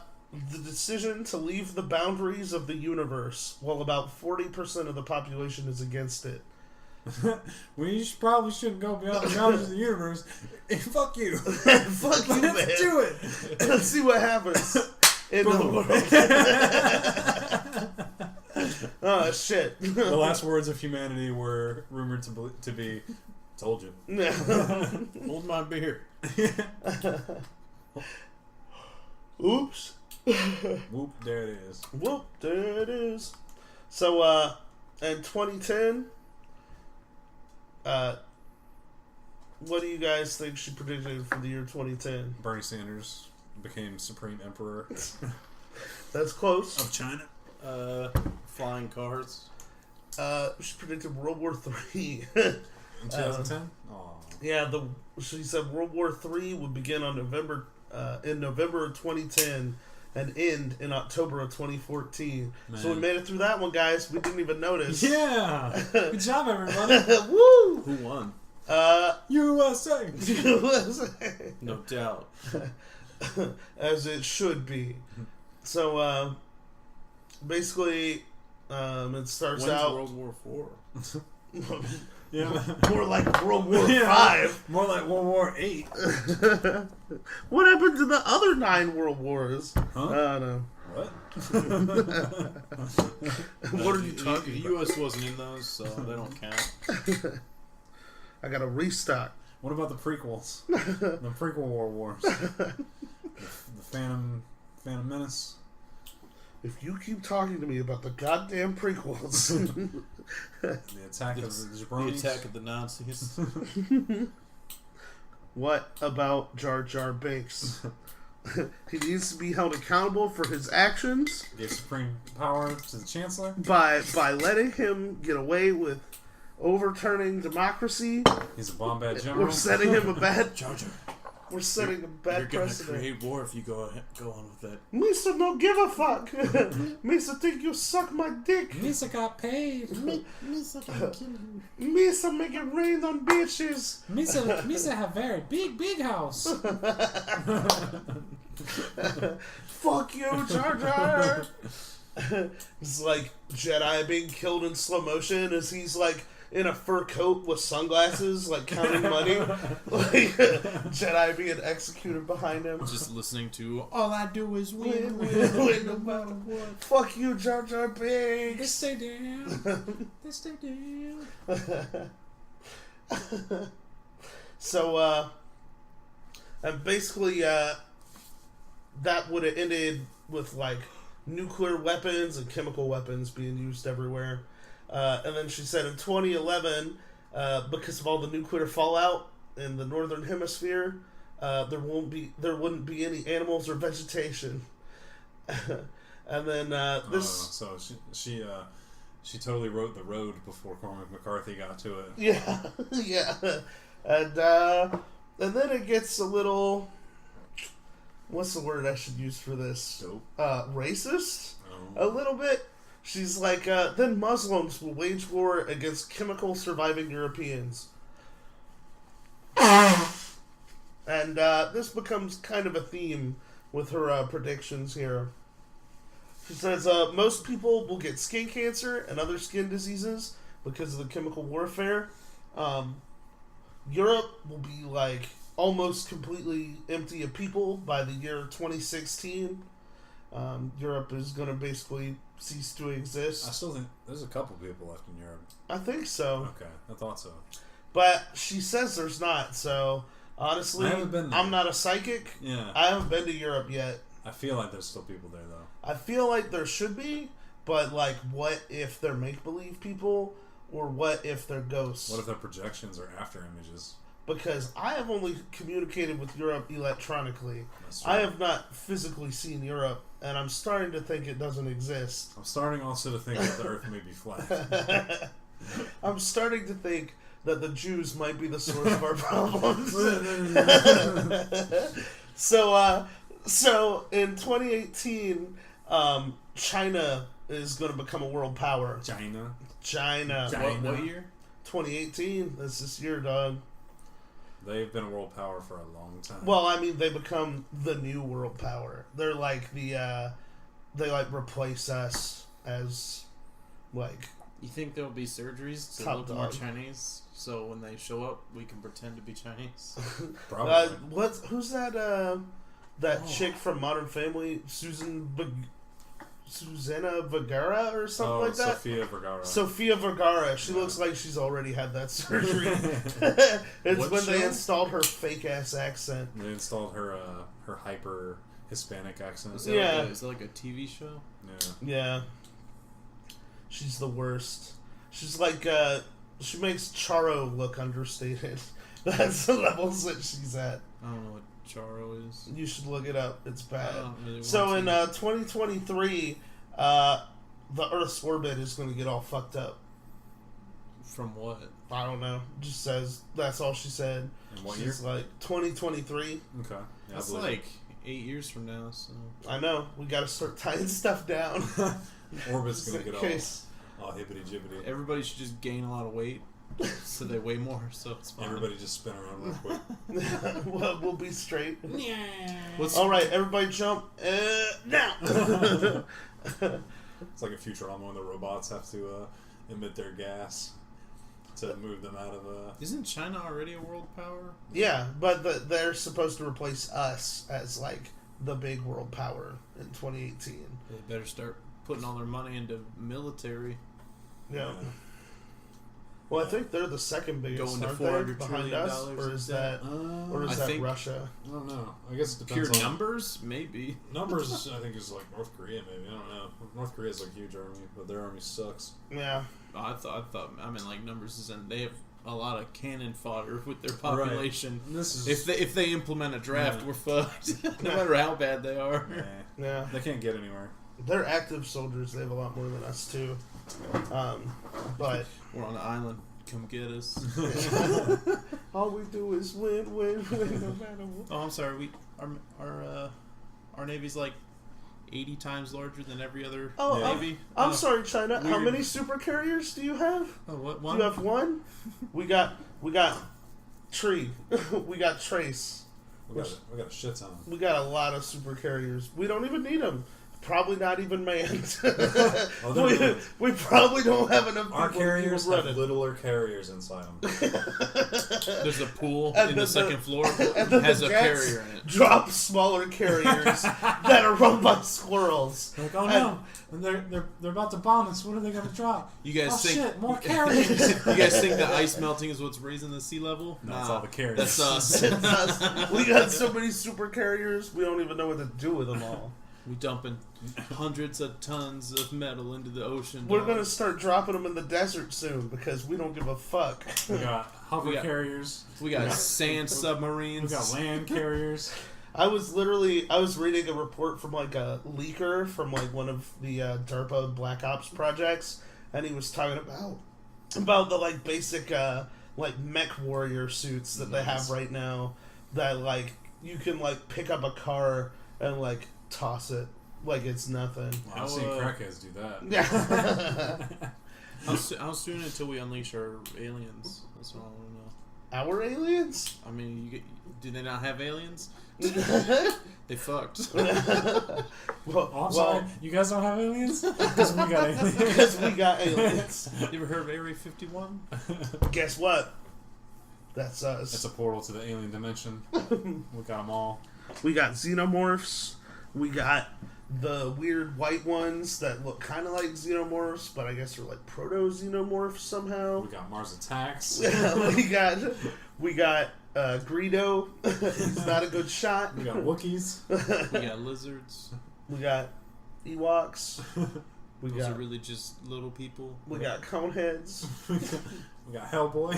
Speaker 6: decision to leave the boundaries of the universe, while about 40% of the population is against it.
Speaker 7: Probably shouldn't go beyond the boundaries of the universe. Hey, fuck you.
Speaker 6: Fuck you, man.
Speaker 7: Let's do it.
Speaker 6: Let's see what happens in the world. Oh, shit.
Speaker 7: The last words of humanity were rumored to be, told you.
Speaker 8: Hold my beer.
Speaker 6: Oops.
Speaker 7: Whoop, there it is.
Speaker 6: Whoop, there it is. So, in 2010, what do you guys think she predicted for the year 2010?
Speaker 7: Bernie Sanders became Supreme Emperor.
Speaker 6: That's close.
Speaker 8: Of China? Flying cars.
Speaker 6: She predicted World War III.
Speaker 7: In 2010?
Speaker 6: Yeah, she said World War III would begin on November of 2010 and end in October of 2014.
Speaker 7: Man.
Speaker 6: So we made it through that one, guys. We didn't even notice.
Speaker 7: Yeah! Good job, everybody.
Speaker 6: Woo!
Speaker 8: Who won?
Speaker 7: USA!
Speaker 8: No doubt.
Speaker 6: As it should be. So, basically, it starts
Speaker 8: When's
Speaker 6: out...
Speaker 8: World War IV?
Speaker 7: Yeah.
Speaker 6: More like World War
Speaker 7: Yeah.
Speaker 6: V.
Speaker 7: More like World War VIII.
Speaker 6: What happened to the other 9 world wars?
Speaker 7: Huh?
Speaker 6: I don't know.
Speaker 7: What?
Speaker 6: What are you talking
Speaker 8: The
Speaker 6: about?
Speaker 8: U.S. wasn't in those, so they don't count.
Speaker 6: I got to restock.
Speaker 7: What about the prequels? The prequel World Wars. The Phantom Menace.
Speaker 6: If you keep talking to me about the goddamn prequels,
Speaker 7: The attack of the
Speaker 8: The
Speaker 7: jabronis.
Speaker 8: attack of the Nazis.
Speaker 6: what about Jar Jar Binks? He needs to be held accountable for his actions
Speaker 7: Gave supreme power to the Chancellor.
Speaker 6: by letting him get away with overturning democracy.
Speaker 7: He's a bomb bad general.
Speaker 6: We're setting him a bad.
Speaker 8: Jar Jar,
Speaker 6: We're setting a
Speaker 8: you're
Speaker 6: bad
Speaker 8: gonna
Speaker 6: precedent.
Speaker 8: create war if you go on with that.
Speaker 6: Misa don't give a fuck. Misa think you suck my dick.
Speaker 7: Misa got paid.
Speaker 6: Misa make it rain on bitches.
Speaker 7: Misa have very big house.
Speaker 6: Fuck you, Jar Jar. It's like Jedi being killed in slow motion as he's like in a fur coat with sunglasses, like counting money. Like Jedi being executed behind him.
Speaker 8: Just listening to all I do is win,
Speaker 6: Win no matter what. Fuck you, Jar Jar Binks.
Speaker 7: They stay down. They stay down.
Speaker 6: So, and basically, that would have ended with like nuclear weapons and chemical weapons being used everywhere. And then she said in 2011, because of all the nuclear fallout in the northern hemisphere, there wouldn't be any animals or vegetation. And then this.
Speaker 7: So she totally wrote The Road before Cormac McCarthy got to it.
Speaker 6: Yeah, yeah, and then it gets a little. What's the word I should use for this?
Speaker 7: Dope.
Speaker 6: Racist.
Speaker 7: Oh.
Speaker 6: A little bit. She's like, then Muslims will wage war against chemical surviving Europeans. And this becomes kind of a theme with her predictions here. She says, most people will get skin cancer and other skin diseases because of the chemical warfare. Europe will be like almost completely empty of people by the year 2016. Europe is going to basically cease to exist.
Speaker 7: I still think there's a couple people left in Europe.
Speaker 6: I think so.
Speaker 7: Okay, I thought so.
Speaker 6: But she says there's not, so honestly,
Speaker 7: I haven't been there.
Speaker 6: I'm not a psychic.
Speaker 7: Yeah.
Speaker 6: I haven't been to Europe yet.
Speaker 7: I feel like there's still people there, though.
Speaker 6: I feel like there should be, but like, what if they're make-believe people, or what if they're ghosts?
Speaker 7: What if their projections are after images?
Speaker 6: Because I have only communicated with Europe electronically.
Speaker 7: That's true.
Speaker 6: I have not physically seen Europe, and I'm starting to think it doesn't exist.
Speaker 7: I'm starting also to think that the Earth may be flat.
Speaker 6: I'm starting to think that the Jews might be the source of our problems. So in 2018, China is going to become a world power. China.
Speaker 8: What year?
Speaker 6: 2018. That's this year, dog.
Speaker 7: They've been a world power for a long time.
Speaker 6: Well, I mean, they become the new world power. They're like they replace us as, like...
Speaker 8: You think there'll be surgeries to
Speaker 6: Top
Speaker 8: look more
Speaker 6: dog.
Speaker 8: Chinese, so when they show up, we can pretend to be Chinese?
Speaker 7: Probably.
Speaker 6: Who's that chick from Modern Family? Susanna Vergara or something like that? Sofia Vergara. She looks like she's already had that surgery. It's
Speaker 8: What
Speaker 6: when
Speaker 8: show?
Speaker 6: they installed her fake ass accent.
Speaker 7: They installed her hyper Hispanic accent.
Speaker 8: Is that
Speaker 6: Yeah.
Speaker 8: is that like a TV show?
Speaker 7: Yeah.
Speaker 6: Yeah. She's the worst. She's like, she makes Charo look understated. That's the levels that she's at.
Speaker 8: I don't know what Charo is.
Speaker 6: You should look it up. It's bad.
Speaker 8: I don't really want
Speaker 6: So
Speaker 8: to.
Speaker 6: in 2023, the Earth's orbit is going to get all fucked up.
Speaker 8: From what?
Speaker 6: I don't know. Just says, that's all she said.
Speaker 7: In what
Speaker 6: She's
Speaker 7: year?
Speaker 6: like, 2023.
Speaker 7: Okay. Yeah,
Speaker 8: That's
Speaker 7: I believe
Speaker 8: like 8 years from now, so...
Speaker 6: I know. We got to start tying stuff down.
Speaker 7: it. Orbit's gonna
Speaker 6: Just in
Speaker 7: get
Speaker 6: case.
Speaker 7: all hibbity jibbity.
Speaker 8: Everybody should just gain a lot of weight, so they weigh more, so it's fine.
Speaker 7: Everybody just spin around real quick.
Speaker 6: We'll be straight.
Speaker 8: What's
Speaker 6: All right, everybody jump. Now!
Speaker 7: It's like a Futurama when the robots have to emit their gas to move them out of
Speaker 8: Isn't China already a world power?
Speaker 6: Yeah, but they're supposed to replace us as, like, the big world power in 2018.
Speaker 8: They better start putting all their money into military.
Speaker 6: Yeah. Well, I think they're the second biggest,
Speaker 8: Going to
Speaker 6: aren't
Speaker 8: $400
Speaker 6: they, behind
Speaker 8: trillion
Speaker 6: us? Or is
Speaker 8: in
Speaker 6: that,
Speaker 8: I think-
Speaker 6: Russia?
Speaker 7: I don't know. I guess it
Speaker 8: Pure
Speaker 7: depends on
Speaker 8: numbers? Maybe.
Speaker 7: numbers. I think is like North Korea. Maybe I don't know. North Korea's like a huge army, but their army sucks.
Speaker 6: Yeah.
Speaker 8: I mean, like, numbers is in. They have a lot of cannon fodder with their population.
Speaker 7: Right. This is
Speaker 8: If they implement a draft,
Speaker 7: Yeah.
Speaker 8: we're fucked. No matter how bad they are.
Speaker 6: Yeah.
Speaker 7: They can't get anywhere.
Speaker 6: They're active soldiers. They have a lot more than us, too. But
Speaker 8: We're on an island. Come get us.
Speaker 6: all we do is win, no matter what.
Speaker 8: Oh, I'm sorry. Our Navy's like 80 times larger than every other Navy.
Speaker 6: I'm sorry, China. How
Speaker 8: weird.
Speaker 6: many super carriers do you have?
Speaker 8: Oh, what
Speaker 6: Do
Speaker 8: one?
Speaker 6: you have one? We got Tree. We got Trace.
Speaker 7: We got a shit ton.
Speaker 6: We got a lot of super carriers. We don't even need them. Probably not even manned. we probably don't have enough people
Speaker 7: Our
Speaker 6: to
Speaker 7: carriers
Speaker 6: keep
Speaker 7: have
Speaker 6: running.
Speaker 7: littler carriers inside them.
Speaker 8: There's a pool
Speaker 6: And
Speaker 8: in
Speaker 6: then
Speaker 8: the second floor.
Speaker 6: And then
Speaker 8: Has
Speaker 6: the
Speaker 8: a
Speaker 6: jets
Speaker 8: carrier in it.
Speaker 6: drop smaller carriers that are run by squirrels.
Speaker 7: Like, oh no, and they're about to bomb us. What are they gonna drop?
Speaker 8: You guys
Speaker 7: Oh
Speaker 8: think
Speaker 7: shit, more carriers.
Speaker 8: You guys think the ice melting is what's raising the sea level?
Speaker 7: No, it's all the carriers.
Speaker 8: That's us.
Speaker 6: It's us. We got so many super carriers, we don't even know what to do with them all.
Speaker 8: We dumping hundreds of tons of metal into the ocean.
Speaker 6: We're
Speaker 8: dog.
Speaker 6: gonna start dropping them in the desert soon because we don't give a fuck.
Speaker 7: We got hover
Speaker 8: We got-
Speaker 7: carriers.
Speaker 8: We got sand submarines.
Speaker 7: We got land carriers.
Speaker 6: I was reading a report from like a leaker from like one of the DARPA Black Ops projects, and he was talking about the like basic like mech warrior suits that they have right now that like you can like pick up a car and like toss it like it's nothing.
Speaker 7: I've seen crackheads do that.
Speaker 6: Yeah.
Speaker 8: How soon until we unleash our aliens? That's what I want to know.
Speaker 6: Our aliens?
Speaker 8: I mean, do they not have aliens? They fucked.
Speaker 7: I'm sorry, you guys don't have aliens? Because we got aliens.
Speaker 6: Because we got aliens.
Speaker 8: You ever heard of Area 51?
Speaker 6: Guess what? That's us.
Speaker 7: It's a portal to the alien dimension. We got them all.
Speaker 6: We got xenomorphs. We got the weird white ones that look kind of like xenomorphs, but I guess they're like proto-xenomorphs somehow.
Speaker 7: We got Mars Attacks.
Speaker 6: we got Greedo. He's not a good shot.
Speaker 7: We got Wookiees.
Speaker 8: We got lizards.
Speaker 6: We got Ewoks.
Speaker 8: Those are really just little people.
Speaker 6: We got Coneheads.
Speaker 7: We got Hellboy.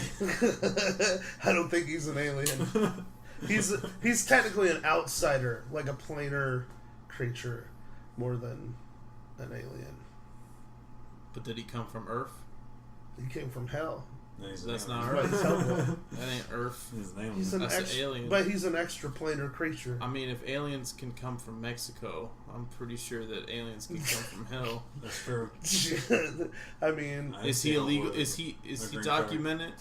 Speaker 6: I don't think he's an alien. He's technically an outsider, like a planar creature, more than an alien.
Speaker 8: But did he come from Earth?
Speaker 6: He came from hell.
Speaker 7: No,
Speaker 8: That's not
Speaker 6: But
Speaker 8: Earth.
Speaker 6: he's Hellboy.
Speaker 8: That ain't Earth.
Speaker 6: He's an
Speaker 8: That's an alien.
Speaker 6: But he's an extra planar creature.
Speaker 8: I mean, if aliens can come from Mexico, I'm pretty sure that aliens can come from hell.
Speaker 7: That's true.
Speaker 6: I mean,
Speaker 8: Is he illegal? Is he documented?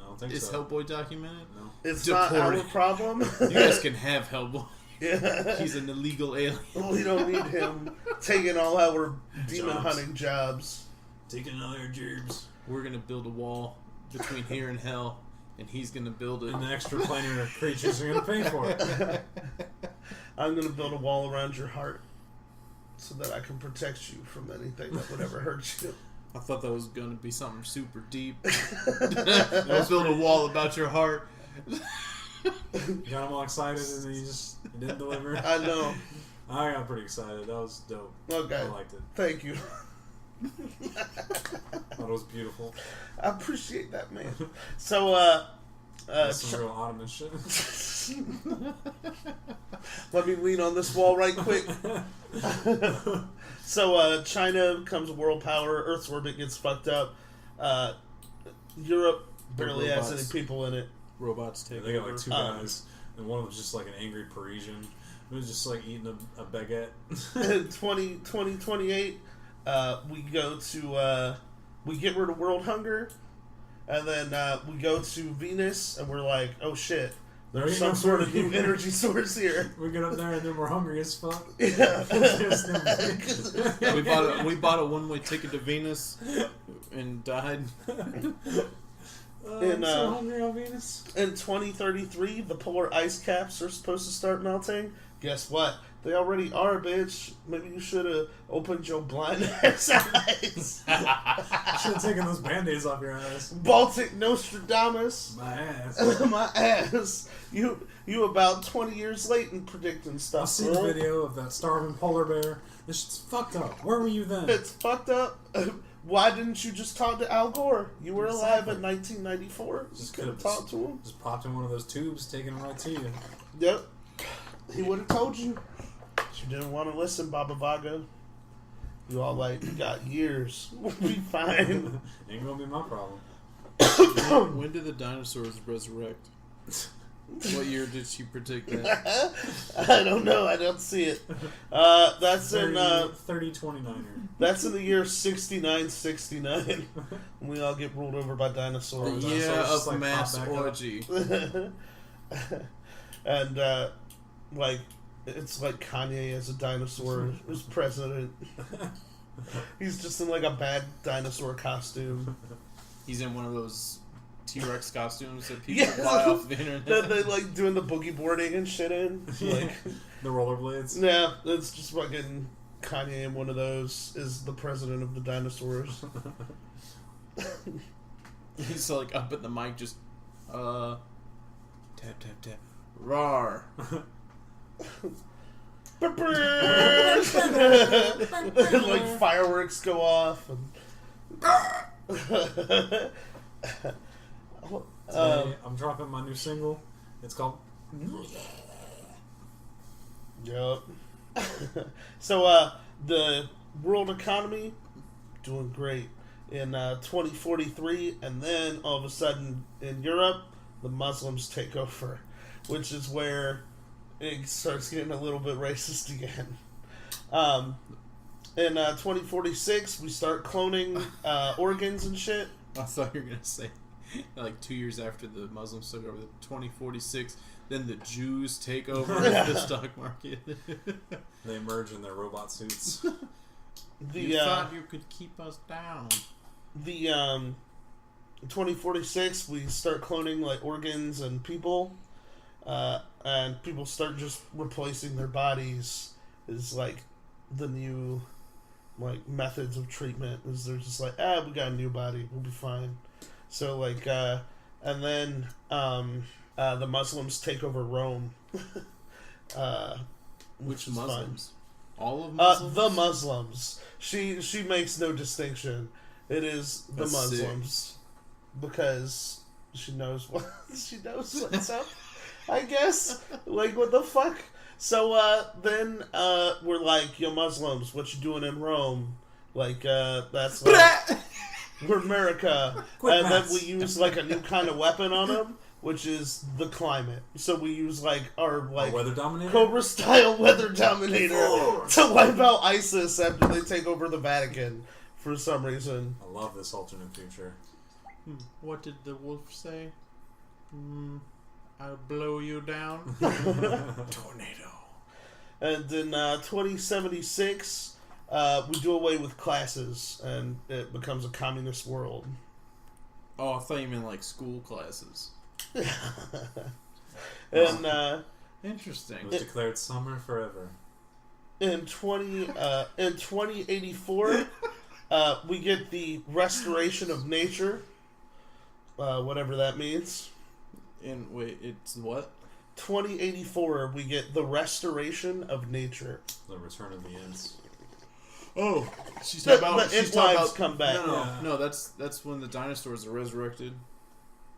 Speaker 7: I don't think
Speaker 8: Is
Speaker 7: so.
Speaker 8: Hellboy documented?
Speaker 7: No.
Speaker 6: it's not our problem.
Speaker 8: You guys can have Hellboy.
Speaker 6: Yeah.
Speaker 8: He's an illegal alien.
Speaker 6: We don't need him taking all our demon
Speaker 7: Jobs.
Speaker 6: hunting jobs.
Speaker 7: Taking all their gerbs.
Speaker 8: We're gonna build a wall between here and hell, and he's gonna build it.
Speaker 7: And the extra planar creatures are going to pay for it.
Speaker 6: I'm going to build a wall around your heart so that I can protect you from anything that would ever hurt you.
Speaker 8: I thought that was gonna be something super deep. Let's build a wall about your heart.
Speaker 7: You got him all excited and then you didn't deliver.
Speaker 6: I know.
Speaker 7: I got pretty excited. That was dope.
Speaker 6: Okay.
Speaker 7: I liked it.
Speaker 6: Thank you.
Speaker 7: Thought it was beautiful.
Speaker 6: I appreciate that, man. So,
Speaker 7: That's some real Ottoman shit.
Speaker 6: let me lean on this wall right quick. So, China becomes a world power. Earth's orbit gets fucked up. Europe barely has any people in it.
Speaker 8: Robots take
Speaker 7: They got
Speaker 8: over.
Speaker 7: like two guys, and one of them's just like an angry Parisian who was just like eating a baguette.
Speaker 6: In 2028, we go to we get rid of world hunger, and then we go to Venus, and we're like, oh shit, there's some sort of new energy source here.
Speaker 7: We get up there and then we're hungry as fuck.
Speaker 6: Yeah.
Speaker 8: We bought a one-way ticket to Venus and died.
Speaker 6: In,
Speaker 7: so hungry on Venus.
Speaker 6: In 2033, the polar ice caps are supposed to start melting. Guess what? They already are, bitch. Maybe you should have opened your blind ass eyes.
Speaker 7: Should have taken those band-aids off your ass.
Speaker 6: Baltic Nostradamus.
Speaker 7: My ass.
Speaker 6: My ass. You about 20 years late in predicting stuff.
Speaker 7: I've seen the video of that starving polar bear. This shit's fucked up. Where were you then?
Speaker 6: It's fucked up. Why didn't you just talk to Al Gore? You were alive in 1994. Just could have talked to him.
Speaker 7: Just popped in one of those tubes, taking him right to you.
Speaker 6: Yep. He would have told you. You didn't want to listen, Baba Vanga. You all like, you got years. We'll be fine.
Speaker 7: Ain't gonna be my problem.
Speaker 8: When did the dinosaurs resurrect? What year did she predict that?
Speaker 6: I don't know. I don't see it. That's
Speaker 7: 3029er.
Speaker 6: That's in the year 6969. We all get ruled over by dinosaurs.
Speaker 8: The year
Speaker 7: Dinosaurs
Speaker 8: of
Speaker 7: like
Speaker 8: mass
Speaker 7: pop back up.
Speaker 8: orgy.
Speaker 6: And like it's like Kanye as a dinosaur as president. He's just in like a bad dinosaur costume.
Speaker 8: He's in one of those T-Rex costumes that people buy off the internet.
Speaker 6: That they like doing the boogie boarding and shit in. Like,
Speaker 7: The rollerblades.
Speaker 6: yeah, it's just fucking Kanye in one of those is the president of the dinosaurs.
Speaker 8: He's like up at the mic, just tap tap tap, rawr.
Speaker 6: Like fireworks go off.
Speaker 7: Today, I'm dropping my new single. It's called.
Speaker 6: Yep. So, the world economy doing great in 2043, and then all of a sudden in Europe, the Muslims take over, which is where it starts getting a little bit racist again. In 2046, we start cloning organs and shit.
Speaker 8: I thought you were gonna say like 2 years after the Muslims took over, the 2046. Then the Jews take over the stock market.
Speaker 7: They emerge in their robot suits.
Speaker 8: You thought you could keep us down.
Speaker 6: The 2046, we start cloning like organs and people, and people start just replacing their bodies. Is like the new like methods of treatment is they're just like, we got a new body, we'll be fine. So like and then the Muslims take over Rome.
Speaker 8: Which
Speaker 6: is
Speaker 8: Muslims?
Speaker 6: Fine.
Speaker 8: All of Muslims?
Speaker 6: The Muslims. She makes no distinction. It is the
Speaker 8: That's
Speaker 6: Muslims
Speaker 8: sick.
Speaker 6: because she knows what's up. I guess. Like, what the fuck? So then we're like, yo, Muslims, what you doing in Rome? Like that's like, we're America. And then we use like a new kind of weapon on them, which is the climate. So we use like our like
Speaker 7: weather dominator?
Speaker 6: Cobra style weather dominator to wipe out ISIS after they take over the Vatican for some reason.
Speaker 7: I love this alternate future.
Speaker 8: What did the wolf say? I'll blow you down.
Speaker 7: Tornado.
Speaker 6: And in 2076, we do away with classes, and it becomes a communist world.
Speaker 8: Oh, I thought you meant like school classes.
Speaker 6: And
Speaker 8: Interesting.
Speaker 7: It was declared summer forever.
Speaker 6: in 2084, we get the restoration of nature, whatever that means.
Speaker 8: And wait, it's what?
Speaker 6: 2084, we get the restoration of nature.
Speaker 7: The return of the Ents.
Speaker 8: Oh, she's
Speaker 6: The
Speaker 8: talking about.
Speaker 6: Ent wives come back.
Speaker 8: No, that's when the dinosaurs are resurrected.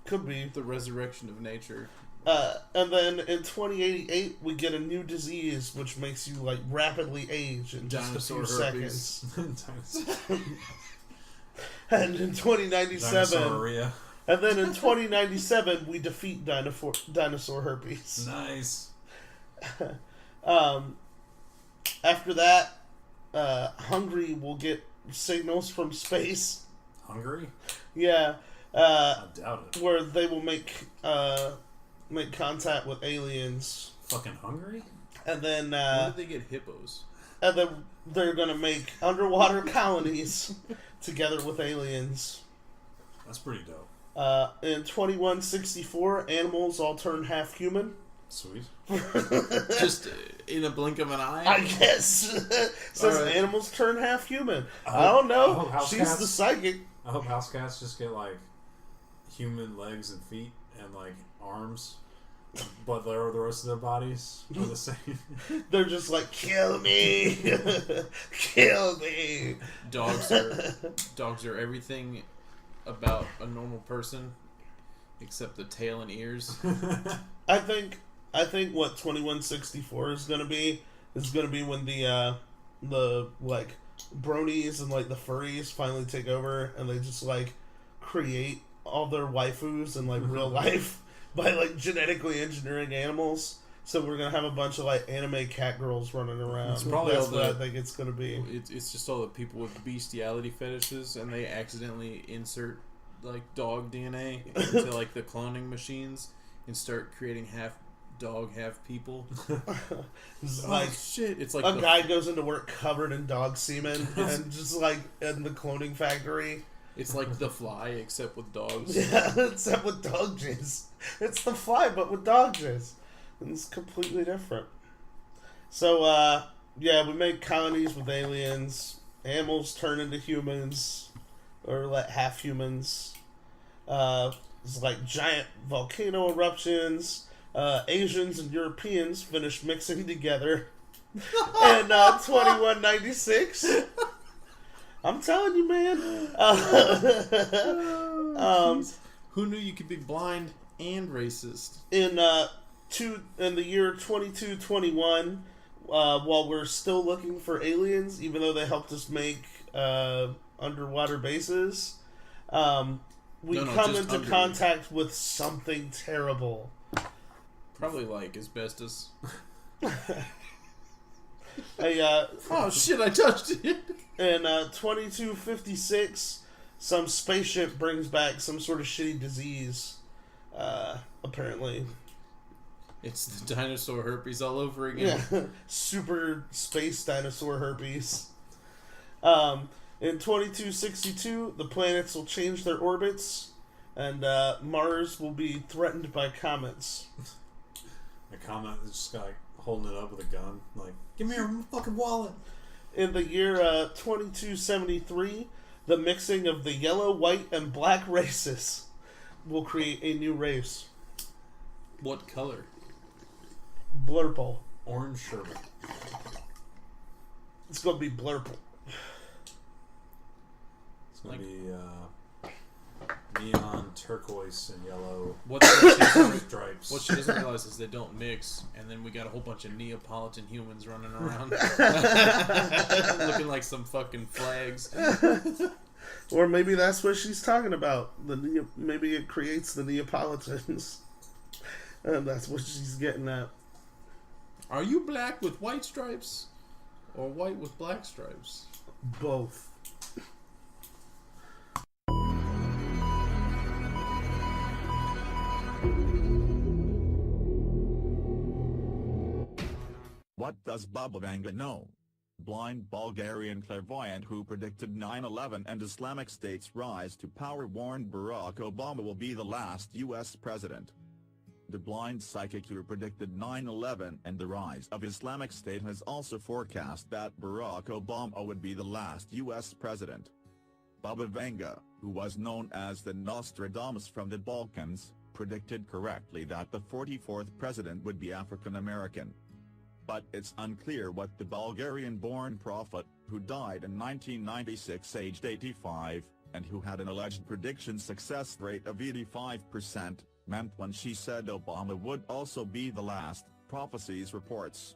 Speaker 6: Could be.
Speaker 8: The resurrection of nature.
Speaker 6: And then in 2088, we get a new disease which makes you like rapidly age in just a few seconds. And in 2097,
Speaker 7: Dinosauria.
Speaker 6: and then in 2097, we defeat dinosaur herpes.
Speaker 7: Nice.
Speaker 6: After that, Hungary will get signals from space.
Speaker 7: Hungary?
Speaker 6: Yeah.
Speaker 7: I doubt it.
Speaker 6: Where they will make contact with aliens.
Speaker 7: Fucking Hungary?
Speaker 6: And then
Speaker 8: When did they get hippos?
Speaker 6: and then they're gonna make underwater colonies together with aliens.
Speaker 7: That's pretty dope.
Speaker 6: In 2164, animals all turn half human.
Speaker 7: Sweet.
Speaker 8: Just in a blink of an eye?
Speaker 6: I guess. Says
Speaker 8: Alright.
Speaker 6: animals turn half human. I don't know.
Speaker 7: house
Speaker 6: She's
Speaker 7: cats-
Speaker 6: the psychic.
Speaker 7: I hope house cats just get like human legs and feet and like arms, but the rest of their bodies are the same.
Speaker 6: They're just like, kill me, kill me.
Speaker 8: Dogs are everything about a normal person except the tail and ears.
Speaker 6: I think what 2164 is gonna be when the like bronies and like the furries finally take over and they just like create all their waifus in like real life by like genetically engineering animals. So we're gonna have a bunch of like anime cat girls running around.
Speaker 8: It's probably
Speaker 6: That's
Speaker 8: all
Speaker 6: what I
Speaker 8: the-
Speaker 6: think it's gonna be.
Speaker 8: It's just all the people with bestiality fetishes and they accidentally insert like dog DNA into like the cloning machines and start creating half dog, half people.
Speaker 6: It's
Speaker 8: Oh,
Speaker 6: like
Speaker 8: shit! It's like
Speaker 6: a guy goes into work covered in dog semen and just like in the cloning factory.
Speaker 8: It's like The Fly except with dogs.
Speaker 6: Yeah, except with dog jizz. It's The Fly, but with dog jizz. And it's completely different. So, yeah, we make colonies with aliens. Animals turn into humans. Or like half humans. It's like giant volcano eruptions. Asians and Europeans finish mixing together. And 2196. I'm telling you, man.
Speaker 8: Who knew you could be blind and racist?
Speaker 6: In the year 2221, while we're still looking for aliens, even though they helped us make underwater bases, we come
Speaker 8: just
Speaker 6: into
Speaker 8: under.
Speaker 6: contact with something terrible.
Speaker 8: Probably like asbestos.
Speaker 6: Oh
Speaker 8: shit! I touched it.
Speaker 6: In 2256, some spaceship brings back some sort of shitty disease. Apparently,
Speaker 8: It's the dinosaur herpes all over again.
Speaker 6: yeah, super space dinosaur herpes. In 2262, the planets will change their orbits, and Mars will be threatened by comets.
Speaker 7: A comet is just like holding it up with a gun, like, give me your fucking wallet.
Speaker 6: In the year 2273, the mixing of the yellow, white, and black races will create a new race.
Speaker 8: What color?
Speaker 6: Blurple.
Speaker 7: Orange sherbet.
Speaker 6: It's going to be blurple.
Speaker 7: It's going to be neon turquoise and yellow stripes.
Speaker 8: What she doesn't realize is they don't mix, and then we got a whole bunch of Neapolitan humans running around looking like some fucking flags.
Speaker 6: Or maybe that's what she's talking about. Maybe it creates the Neapolitans. And that's what she's getting at.
Speaker 8: Are you black with white stripes? Or white with black stripes?
Speaker 6: Both.
Speaker 11: What does Baba Vanga know? Blind Bulgarian clairvoyant who predicted 9/11 and Islamic State's rise to power warned Barack Obama will be the last U.S. president. The blind psychic who predicted 9/11 and the rise of Islamic State has also forecast that Barack Obama would be the last U.S. president. Baba Vanga, who was known as the Nostradamus from the Balkans, predicted correctly that the 44th president would be African American. But it's unclear what the Bulgarian-born prophet, who died in 1996 aged 85, and who had an alleged prediction success rate of 85%, meant when she said Obama would also be the last, Prophecies reports.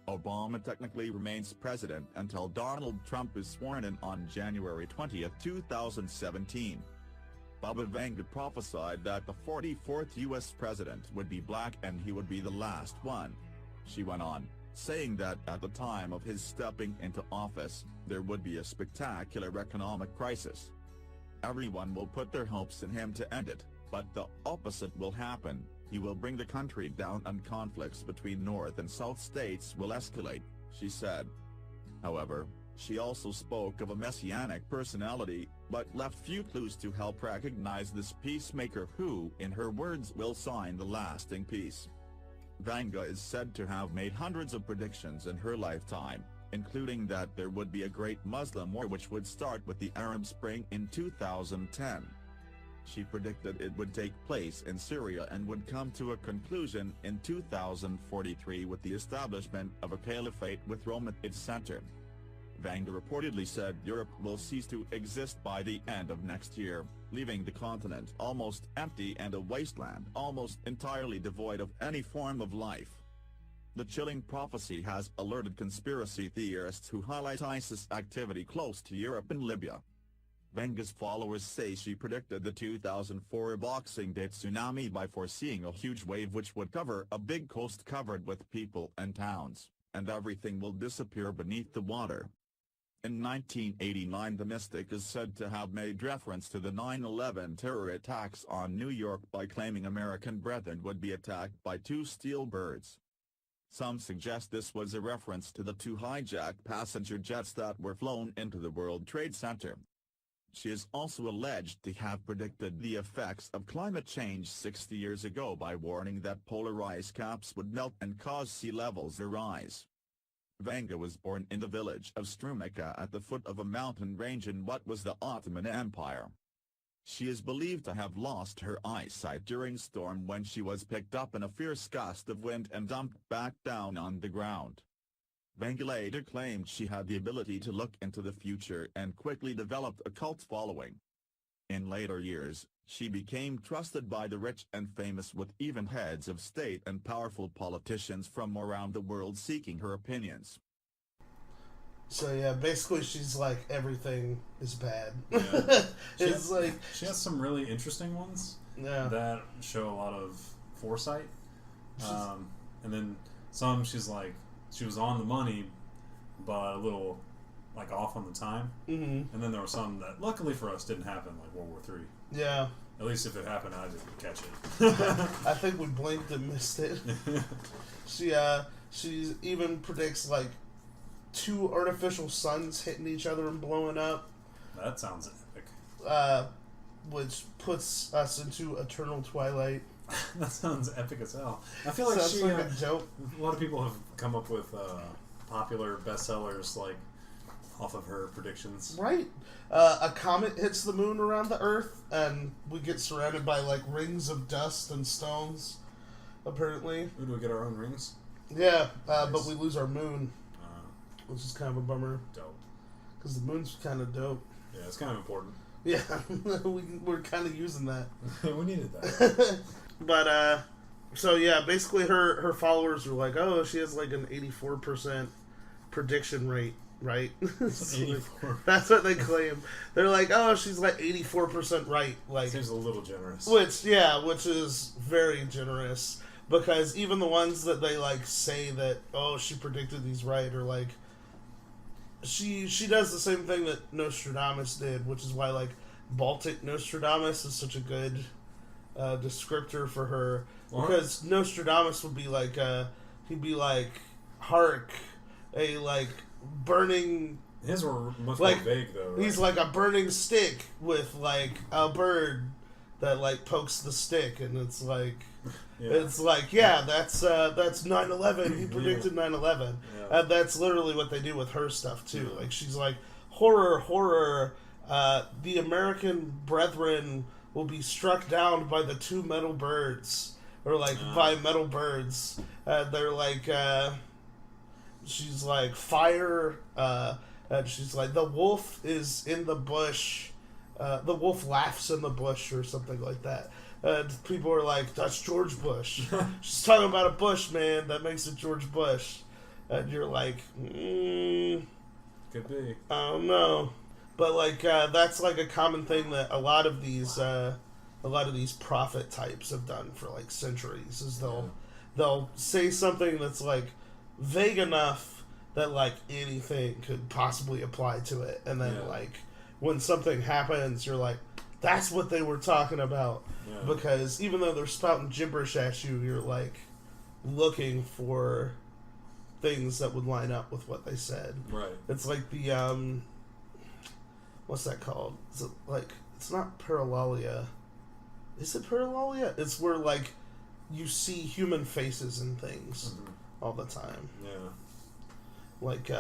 Speaker 11: Obama technically remains president until Donald Trump is sworn in on January 20, 2017. Baba Vanga prophesied that the 44th U.S. president would be black and he would be the last one. She went on, saying that at the time of his stepping into office, there would be a spectacular economic crisis. Everyone will put their hopes in him to end it, but the opposite will happen. He will bring the country down and conflicts between North and South states will escalate, she said. However, she also spoke of a messianic personality, but left few clues to help recognize this peacemaker who, in her words, will sign the lasting peace. Vanga is said to have made hundreds of predictions in her lifetime, including that there would be a great Muslim war which would start with the Arab Spring in 2010. She predicted it would take place in Syria and would come to a conclusion in 2043 with the establishment of a caliphate with Rome at its center. Vanga reportedly said Europe will cease to exist by the end of next year, leaving the continent almost empty and a wasteland almost entirely devoid of any form of life. The chilling prophecy has alerted conspiracy theorists who highlight ISIS activity close to Europe and Libya. Vanga's followers say she predicted the 2004 Boxing Day tsunami by foreseeing a huge wave which would cover a big coast covered with people and towns, and everything will disappear beneath the water. In 1989, the mystic is said to have made reference to the 9/11 terror attacks on New York by claiming American brethren would be attacked by two steel birds. Some suggest this was a reference to the two hijacked passenger jets that were flown into the World Trade Center. She is also alleged to have predicted the effects of climate change 60 years ago by warning that polar ice caps would melt and cause sea levels to rise. Vanga was born in the village of Strumica at the foot of a mountain range in what was the Ottoman Empire. She is believed to have lost her eyesight during a storm when she was picked up in a fierce gust of wind and dumped back down on the ground. Vanga later claimed she had the ability to look into the future and quickly developed a cult following. In later years, she became trusted by the rich and famous, with even heads of state and powerful politicians from around the world seeking her opinions.
Speaker 6: So yeah, basically she's like, everything is bad.
Speaker 7: Yeah.
Speaker 6: She
Speaker 7: has some really interesting ones that show a lot of foresight. And then some she's like, she was on the money, but a little like off on the time. Mm-hmm. And then there were some that, luckily for us, didn't happen, like World War III.
Speaker 6: Yeah.
Speaker 7: At least if it happened, I didn't catch it.
Speaker 6: I think we blinked and missed it. She even predicts like 2 artificial suns hitting each other and blowing up.
Speaker 7: That sounds epic.
Speaker 6: Which puts us into eternal twilight.
Speaker 7: That sounds epic as hell. I feel like
Speaker 6: a joke.
Speaker 7: A lot of people have come up with popular bestsellers like off of her predictions.
Speaker 6: Right. A comet hits the moon around the Earth, and we get surrounded by, like, rings of dust and stones, apparently.
Speaker 7: Ooh, do we get our own rings?
Speaker 6: Yeah,
Speaker 7: Nice.
Speaker 6: but we lose our moon, which is kind of a bummer.
Speaker 7: Dope.
Speaker 6: Because the moon's kind of dope.
Speaker 7: Yeah, it's kind of important.
Speaker 6: Yeah, we're kind of using that.
Speaker 7: We needed that.
Speaker 6: But, so yeah, basically her followers were like, oh, she has like an 84% prediction rate, right? So
Speaker 7: 84.
Speaker 6: That's what they claim. They're like, oh, she's like 84% right. Like,
Speaker 7: Seems a little generous.
Speaker 6: Which is very generous. Because even the ones that they, like, say that, oh, she predicted these right, are like, she does the same thing that Nostradamus did, which is why, like, Baltic Nostradamus is such a good descriptor for her.
Speaker 7: What?
Speaker 6: Because Nostradamus would be like, he'd be like, hark, a, like, burning...
Speaker 7: His were much
Speaker 6: like,
Speaker 7: more vague, though, right?
Speaker 6: He's like a burning stick with, like, a bird that, like, pokes the stick, and it's like...
Speaker 7: Yeah.
Speaker 6: It's like, yeah, that's 9/11. He predicted 9/11.
Speaker 7: Yeah.
Speaker 6: And that's literally what they do with her stuff, too. Like, she's like, horror, the American brethren will be struck down by the two metal birds. Or, like, by metal birds. They're like, she's like, fire, and she's like, the wolf is in the bush. The wolf laughs in the bush, or something like that. And people are like, that's George Bush. She's talking about a bush, man. That makes it George Bush. And you're like,
Speaker 7: Could be.
Speaker 6: I don't know. But, like, that's, like, a common thing that a lot of these prophet types have done for, like, centuries. Is they'll say something that's, like, vague enough that, like, anything could possibly apply to it. And then, like, when something happens, you're like, that's what they were talking about. Yeah. Because even though they're spouting gibberish at you, you're, like, looking for things that would line up with what they said.
Speaker 7: Right.
Speaker 6: It's like the, what's that called? Is it, like, it's not paralalia. Is it paralalia? It's where, like, you see human faces and things all the time.
Speaker 7: Yeah.
Speaker 6: Like,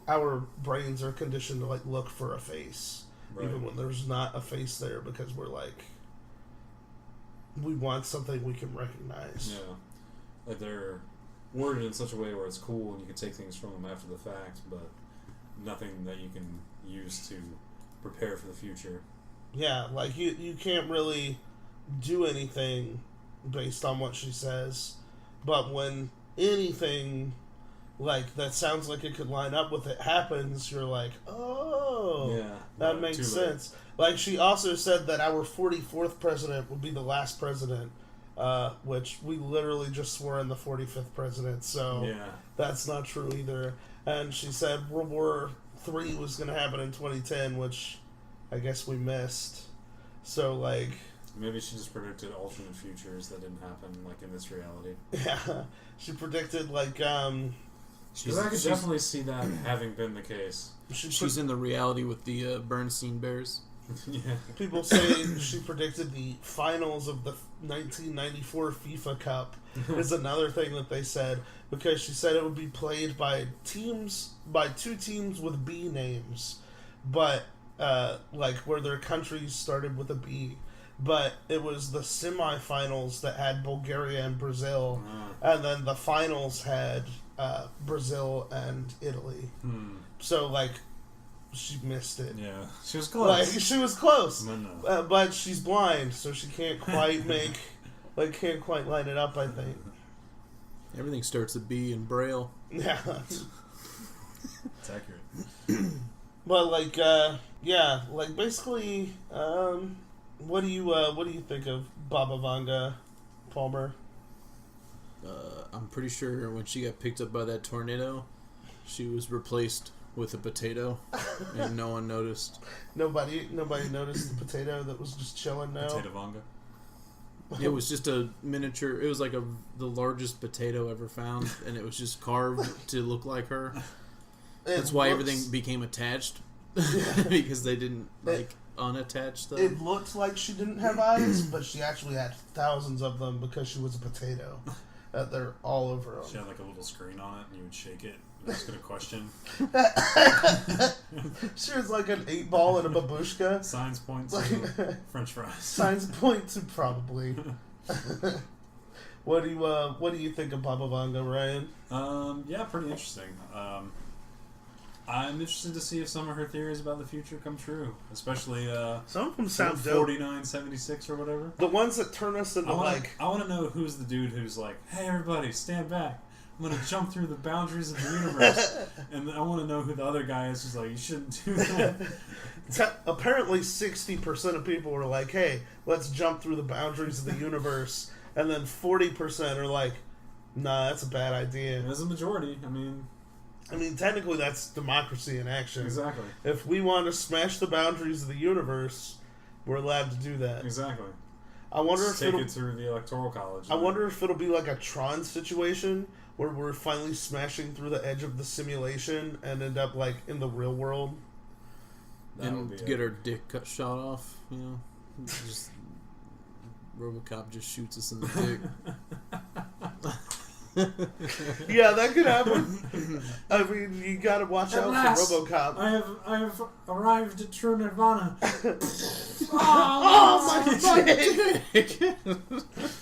Speaker 6: our brains are conditioned to, like, look for a face. Right. Even when there's not a face there, because we're like, we want something we can recognize.
Speaker 7: Yeah. Like, they're worded in such a way where it's cool and you can take things from them after the fact, but nothing that you can use to prepare for the future.
Speaker 6: Yeah, like, you can't really do anything based on what she says, but when anything, like, that sounds like it could line up with it happens, you're like, oh,
Speaker 7: yeah,
Speaker 6: that makes sense. Like, she also said that our 44th president would be the last president, which we literally just swore in the 45th president, so that's not true either. And she said World War III was going to happen in 2010, which I guess we missed. So, like...
Speaker 7: Maybe she just predicted alternate futures that didn't happen, like, in this reality.
Speaker 6: Yeah, she predicted, like,
Speaker 7: Because I could definitely see that having been the case.
Speaker 8: She's in the reality with the Bernstein Bears.
Speaker 6: Yeah. People say she predicted the finals of the 1994 FIFA Cup is another thing that they said, because she said it would be played by two teams with B names, but like where their countries started with a B. But it was the semifinals that had Bulgaria and Brazil, and then the finals had Brazil and Italy. So, like, she missed it.
Speaker 7: Yeah, she was close.
Speaker 6: Like, she was close.
Speaker 7: No.
Speaker 6: But she's blind, so she can't quite can't quite line it up, I think.
Speaker 8: Everything starts with B in Braille.
Speaker 6: Yeah.
Speaker 7: It's accurate.
Speaker 6: But, like, yeah, like, basically, what do you think of Baba Vanga, Palmer?
Speaker 8: I'm pretty sure when she got picked up by that tornado, she was replaced with a potato, and no one noticed.
Speaker 6: Nobody noticed the potato that was just chilling now.
Speaker 7: Potato Vanga.
Speaker 8: It was just a miniature. It was like the largest potato ever found, and it was just carved to look like her. That's why everything became attached, because they didn't unattach them.
Speaker 6: It looked like she didn't have eyes, but she actually had thousands of them because she was a potato. They're all over them.
Speaker 7: She had like a little screen on it, and you would shake it. And ask it a question.
Speaker 6: She was like an 8-ball and a babushka.
Speaker 7: Signs point to French fries. Signs
Speaker 6: point to probably. What do you think of Baba Vanga, Ryan?
Speaker 7: Yeah, pretty interesting. I'm interested to see if some of her theories about the future come true, especially
Speaker 6: some of them sound
Speaker 7: 4976 or whatever.
Speaker 6: The ones that turn us into
Speaker 7: I want to know who's the dude who's like, "Hey, everybody, stand back! I'm gonna jump through the boundaries of the universe," and I want to know who the other guy is who's like, "You shouldn't do that."
Speaker 6: Apparently, 60% of people were like, "Hey, let's jump through the boundaries of the universe," and then 40% are like, "Nah, that's a bad idea."
Speaker 7: There's a majority.
Speaker 6: I mean, technically, that's democracy in action.
Speaker 7: Exactly.
Speaker 6: If we want to smash the boundaries of the universe, we're allowed to do that.
Speaker 7: Exactly.
Speaker 6: I wonder
Speaker 7: Just take it through the Electoral College.
Speaker 6: I wonder if it'll be like a Tron situation where we're finally smashing through the edge of the simulation and end up like in the real world.
Speaker 8: And get our dick shot off, you know? Just RoboCop just shoots us in the dick.
Speaker 6: Yeah, that could happen. I mean, you gotta watch out for RoboCop.
Speaker 7: I have arrived at true nirvana.
Speaker 6: Oh my dick!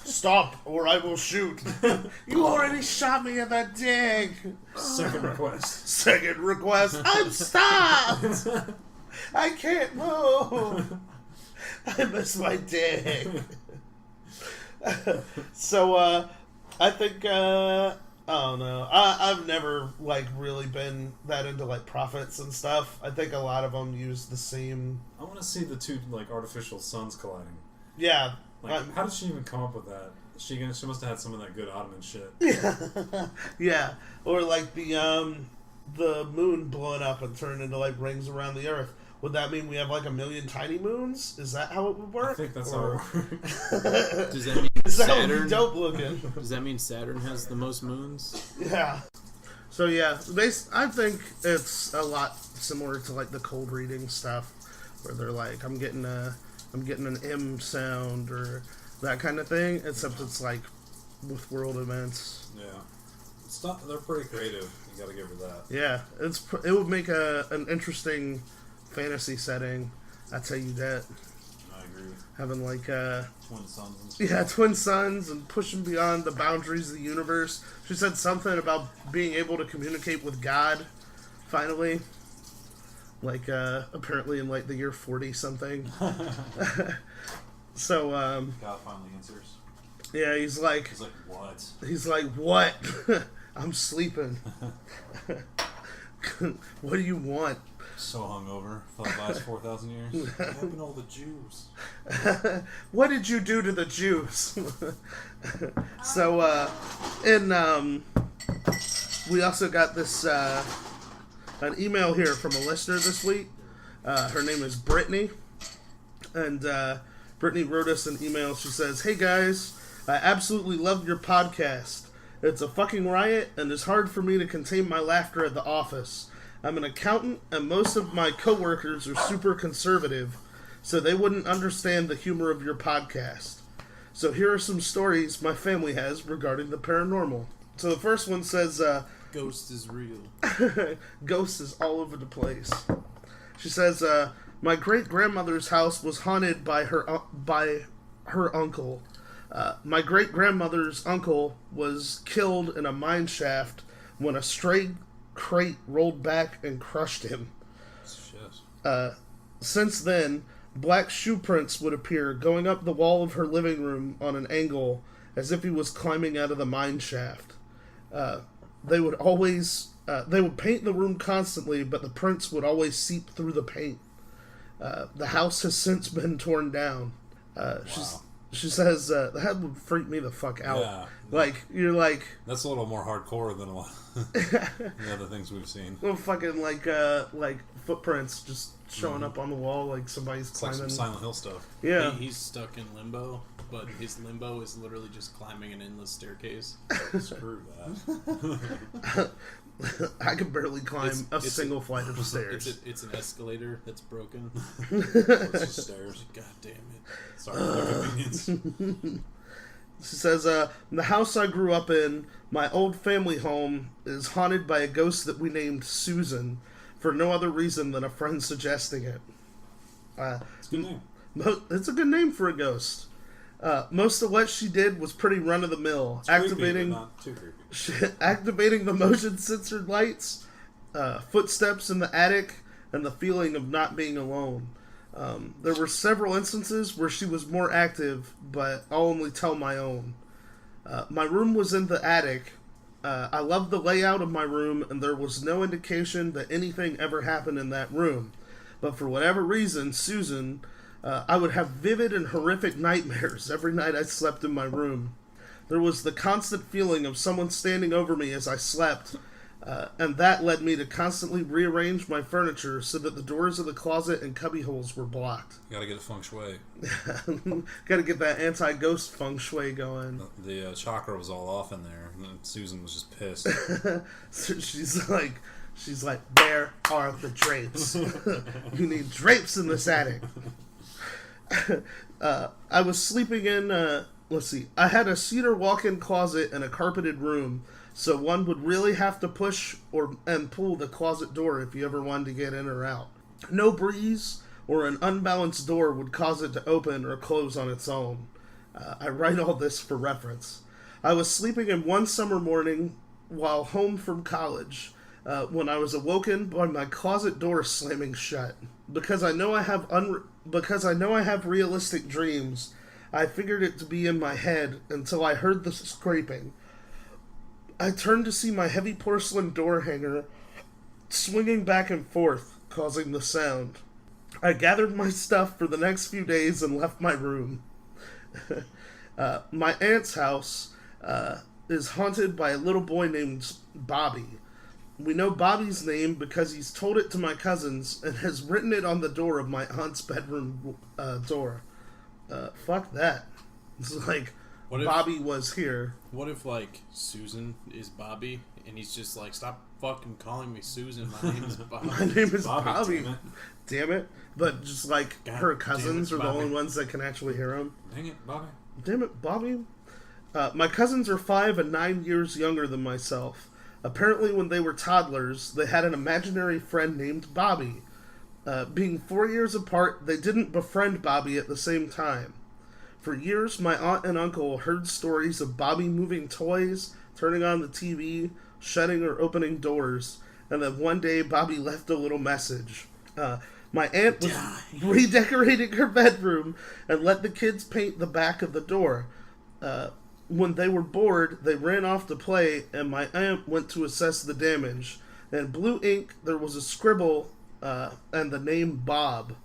Speaker 6: Stop, or I will shoot. You already shot me in the dick.
Speaker 7: Second request.
Speaker 6: Second request. I'm stopped. I can't move. I miss my dick. So, I think, I don't know. I've never, like, really been that into, like, prophets and stuff. I think a lot of them use the same...
Speaker 7: I want to see the two, like, artificial suns colliding.
Speaker 6: Yeah.
Speaker 7: Like, how did she even come up with that? She must have had some of that good Ottoman shit.
Speaker 6: Yeah. Or, like, the moon blowing up and turning into, like, rings around the earth. Would that mean we have like 1 million tiny moons? Is that how it would work?
Speaker 7: I think that's how it works.
Speaker 8: Does that mean Saturn?
Speaker 6: That would be dope looking.
Speaker 8: Does that mean Saturn has the most moons?
Speaker 6: Yeah. So yeah, I think it's a lot similar to like the cold reading stuff, where they're like, I'm getting an M sound or that kind of thing. Except it's like with world events.
Speaker 7: Yeah. They're pretty creative. You gotta give her that.
Speaker 6: Yeah, it would make an interesting fantasy setting. I tell you that.
Speaker 7: I agree.
Speaker 6: Having like
Speaker 7: twin suns and stuff.
Speaker 6: Yeah, twin suns and pushing beyond the boundaries of the universe. She said something about being able to communicate with God finally. Like apparently in like the year 40 something. So
Speaker 7: God finally answers.
Speaker 6: Yeah, he's like
Speaker 7: what?
Speaker 6: He's like, what? I'm sleeping. What do you want?
Speaker 7: So hungover for the last 4,000 years. What happened to all the Jews?
Speaker 6: What did you do to the Jews? So, we also got this an email here from a listener this week. Her name is Brittany, and Brittany wrote us an email. She says, "Hey guys, I absolutely love your podcast. It's a fucking riot, and it's hard for me to contain my laughter at the office. I'm an accountant, and most of my coworkers are super conservative, so they wouldn't understand the humor of your podcast. So here are some stories my family has regarding the paranormal." So the first one says,
Speaker 8: Ghost is real.
Speaker 6: Ghost is all over the place. She says, my great-grandmother's house was haunted by her uncle. My great-grandmother's uncle was killed in a mine shaft when a stray crate rolled back and crushed him.
Speaker 7: Shit.
Speaker 6: Since then, black shoe prints would appear going up the wall of her living room on an angle as if he was climbing out of the mine shaft. They would paint the room constantly, but the prints would always seep through the paint. The house has since been torn down.
Speaker 7: Wow.
Speaker 6: She says that would freak me the fuck out.
Speaker 7: Yeah.
Speaker 6: Like, you're like...
Speaker 7: That's a little more hardcore than a lot of the other things we've seen.
Speaker 6: Well, fucking, like footprints just showing up on the wall like somebody's climbing.
Speaker 7: Like some Silent Hill stuff.
Speaker 6: Yeah.
Speaker 8: He's stuck in limbo, but his limbo is literally just climbing an endless staircase.
Speaker 7: Screw that.
Speaker 6: I can barely climb a single flight of stairs.
Speaker 8: It's an escalator that's broken.
Speaker 7: It's just stairs.
Speaker 8: God damn it.
Speaker 7: Sorry for the inconvenience.
Speaker 6: She says, the house I grew up in, my old family home, is haunted by a ghost that we named Susan, for no other reason than a friend suggesting it.
Speaker 7: It's a good name.
Speaker 6: It's a good name for a ghost. Most of what she did was pretty run-of-the-mill, activating
Speaker 7: not too creepy.
Speaker 6: activating the motion-censored lights, footsteps in the attic, and the feeling of not being alone. There were several instances where she was more active, but I'll only tell my own. My room was in the attic. I loved the layout of my room, and there was no indication that anything ever happened in that room. But for whatever reason, Susan, I would have vivid and horrific nightmares every night I slept in my room. There was the constant feeling of someone standing over me as I slept, and that led me to constantly rearrange my furniture so that the doors of the closet and cubby holes were blocked.
Speaker 7: You gotta get a feng shui.
Speaker 6: Gotta get that anti-ghost feng shui going.
Speaker 7: The chakra was all off in there, and Susan was just pissed.
Speaker 6: So she's like, where are the drapes? You need drapes in this attic. I was sleeping in, I had a cedar walk-in closet and a carpeted room, so one would really have to push and pull the closet door if you ever wanted to get in or out. No breeze or an unbalanced door would cause it to open or close on its own. I write all this for reference. I was sleeping in one summer morning while home from college when I was awoken by my closet door slamming shut. Because I know I have realistic dreams, I figured it to be in my head until I heard the scraping. I turned to see my heavy porcelain door hanger swinging back and forth, causing the sound. I gathered my stuff for the next few days and left my room. My aunt's house is haunted by a little boy named Bobby. We know Bobby's name because he's told it to my cousins and has written it on the door of my aunt's bedroom door. Fuck that. It's like, Bobby was here.
Speaker 8: What if, like, Susan is Bobby, and he's just like, stop fucking calling me Susan, my name is Bobby.
Speaker 6: My name is Bobby. Damn it. But just like, her cousins are the only ones that can actually hear him.
Speaker 7: Dang it, Bobby.
Speaker 6: Damn it, Bobby. My cousins are 5 and 9 years younger than myself. Apparently, when they were toddlers, they had an imaginary friend named Bobby. Being 4 years apart, they didn't befriend Bobby at the same time. For years, my aunt and uncle heard stories of Bobby moving toys, turning on the TV, shutting or opening doors, and then one day Bobby left a little message. My aunt was redecorating her bedroom and let the kids paint the back of the door. When they were bored, they ran off to play, and my aunt went to assess the damage. In blue ink, there was a scribble and the name Bob.